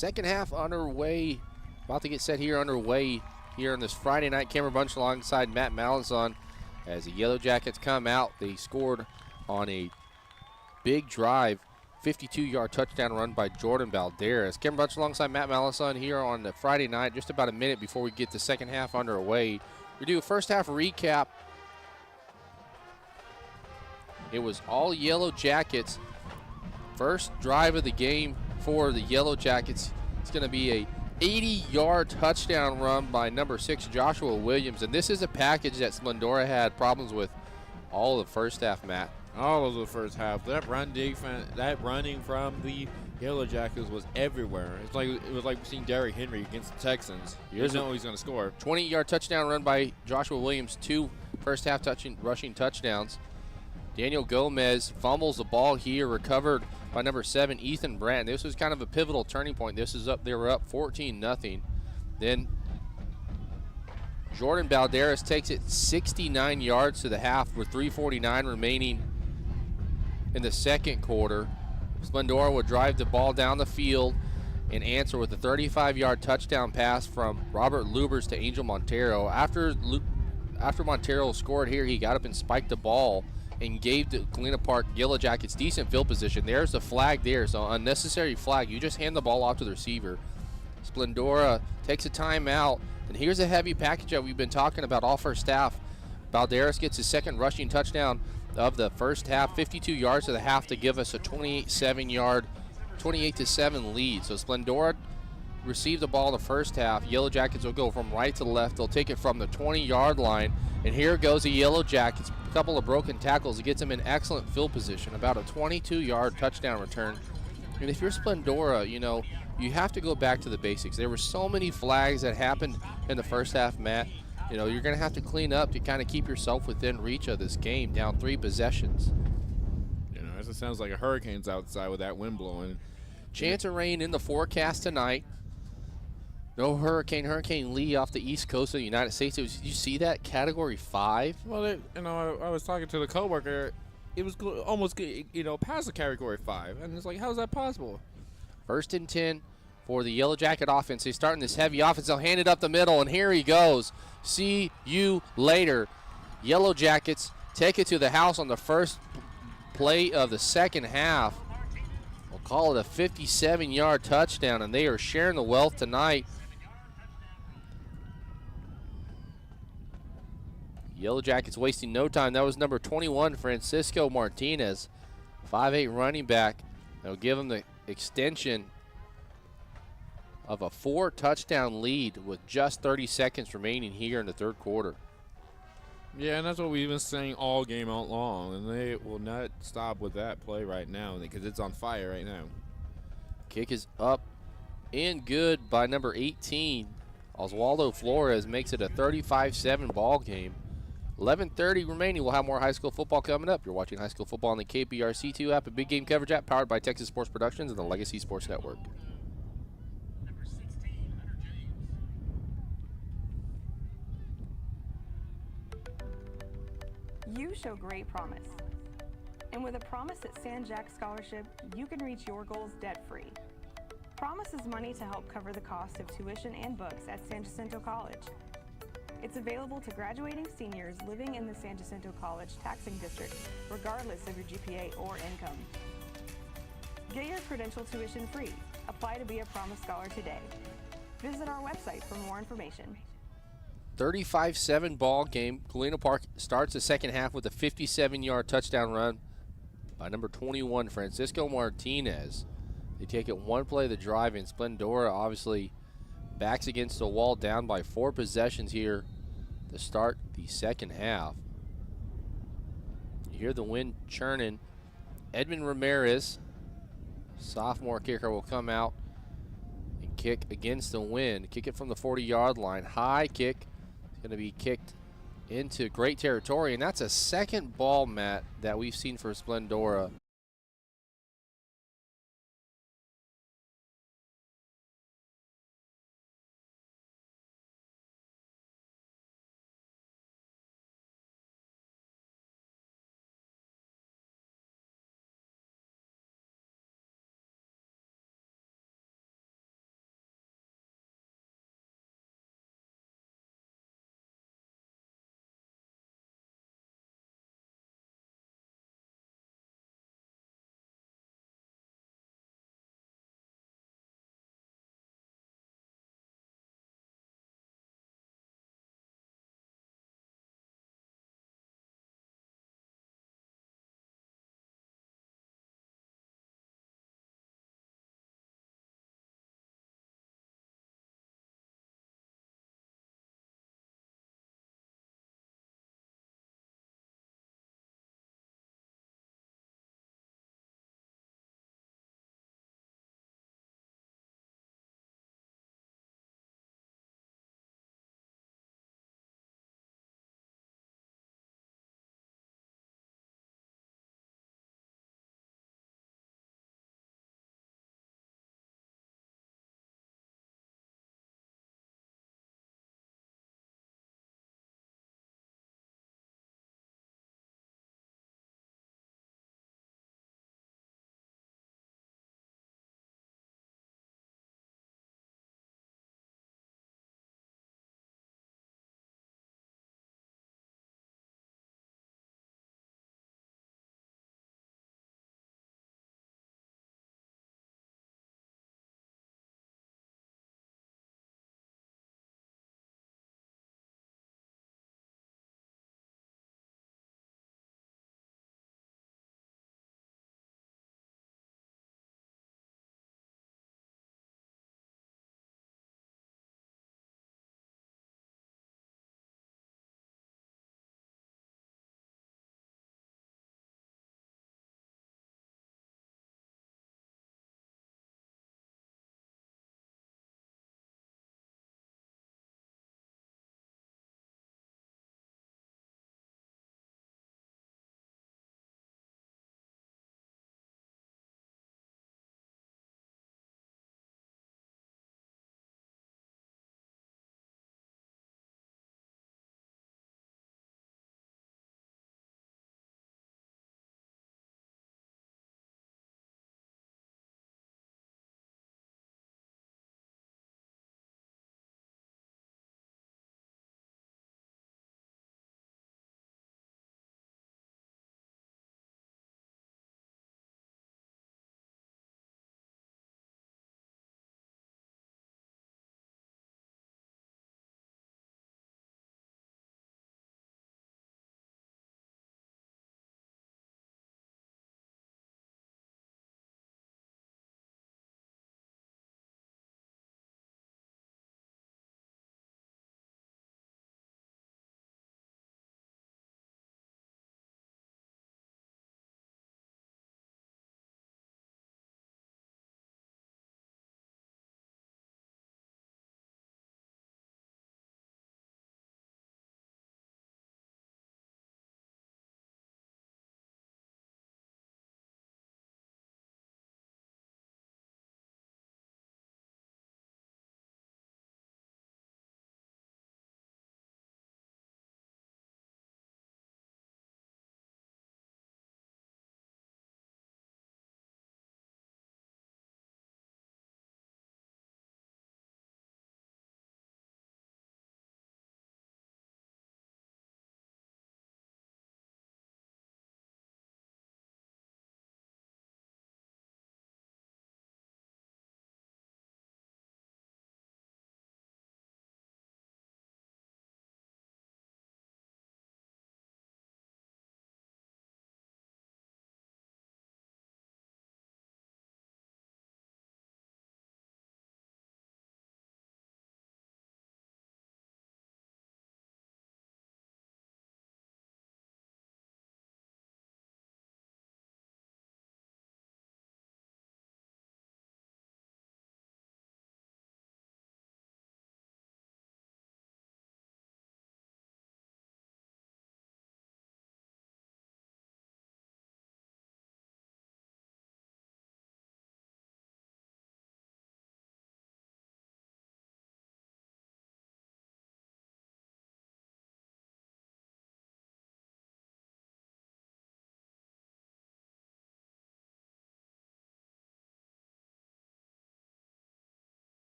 Second half underway, about to get set here underway here on this Friday night. Cameron Bunch alongside Matt Malazan as the Yellowjackets come out. They scored on a big drive, 52-yard touchdown run by Jordan Balderas. Cameron Bunch alongside Matt Malazan here on the Friday night, just about a minute before we get the second half underway. We do a first half recap. It was all Yellowjackets. First drive of the game for the Yellowjackets. It's going to be a 80-yard touchdown run by number 6, Joshua Williams. And this is a package that Splendora had problems with all of the first half, Matt. All of the first half. That run defense, that running from the Yellowjackets was everywhere. It was like seeing Derrick Henry against the Texans. You didn't know he's going to score. 20-yard touchdown run by Joshua Williams, 2 first half rushing touchdowns. Daniel Gomez fumbles the ball here, recovered by number 7, Ethan Brandt. This was kind of a pivotal turning point. They were up 14-0. Then Jordan Balderas takes it 69 yards to the half with 3:49 remaining in the second quarter. Splendora would drive the ball down the field and answer with a 35-yard touchdown pass from Robert Lubers to Angel Montero. After Montero scored here, he got up and spiked the ball and gave the Galena Park Yellowjackets decent field position. There's the flag there, so unnecessary flag. You just hand the ball off to the receiver. Splendora takes a timeout, and here's a heavy package that we've been talking about all first half. Balderas gets his second rushing touchdown of the first half, 52 yards to the half to give us a 28-7 lead. So Splendora received the ball in the first half. Yellowjackets will go from right to left. They'll take it from the 20-yard line, and here goes the Yellowjackets. A couple of broken tackles. It gets them in excellent field position, about a 22-yard touchdown return. And if you're Splendora, you have to go back to the basics. There were so many flags that happened in the first half, Matt. You're going to have to clean up to kind of keep yourself within reach of this game, down 3 possessions. It sounds like a hurricane's outside with that wind blowing. Chance of rain in the forecast tonight. No Hurricane Lee off the east coast of the United States. Did you see that? Category 5? Well, I was talking to the coworker. It was almost, past the category 5. And it's like, how is that possible? 1st and 10 for the Yellowjacket offense. They're starting this heavy offense. They'll hand it up the middle, and here he goes. See you later. Yellowjackets take it to the house on the first play of the second half. We'll call it a 57-yard touchdown, and they are sharing the wealth tonight. Yellowjackets wasting no time. That was number 21, Francisco Martinez, 5'8" running back. They'll give him the extension of a 4-touchdown lead with just 30 seconds remaining here in the third quarter. Yeah, and that's what we've been saying all game out long, and they will not stop with that play right now because it's on fire right now. Kick is up and good by number 18. Oswaldo Flores makes it a 35-7 ball game. 11:30 remaining. We'll have more high school football coming up. You're watching high school football on the KPRC2 app, a big game coverage app powered by Texas Sports Productions and the Legacy Sports Network. You show great promise. And with a Promise at San Jack Scholarship, you can reach your goals debt-free. Promise is money to help cover the cost of tuition and books at San Jacinto College. It's available to graduating seniors living in the San Jacinto College taxing district, regardless of your GPA or income. Get your credential tuition free. Apply to be a Promise Scholar today. Visit our website for more information. 35-7 ball game. Galena Park starts the second half with a 57-yard touchdown run by number 21, Francisco Martinez. They take it one play of the drive, and Splendora obviously backs against the wall, down by 4 possessions here to start the second half. You hear the wind churning. Edmund Ramirez, sophomore kicker, will come out and kick against the wind. Kick it from the 40-yard line. High kick. It's going to be kicked into great territory, and that's a second ball, Matt, that we've seen for Splendora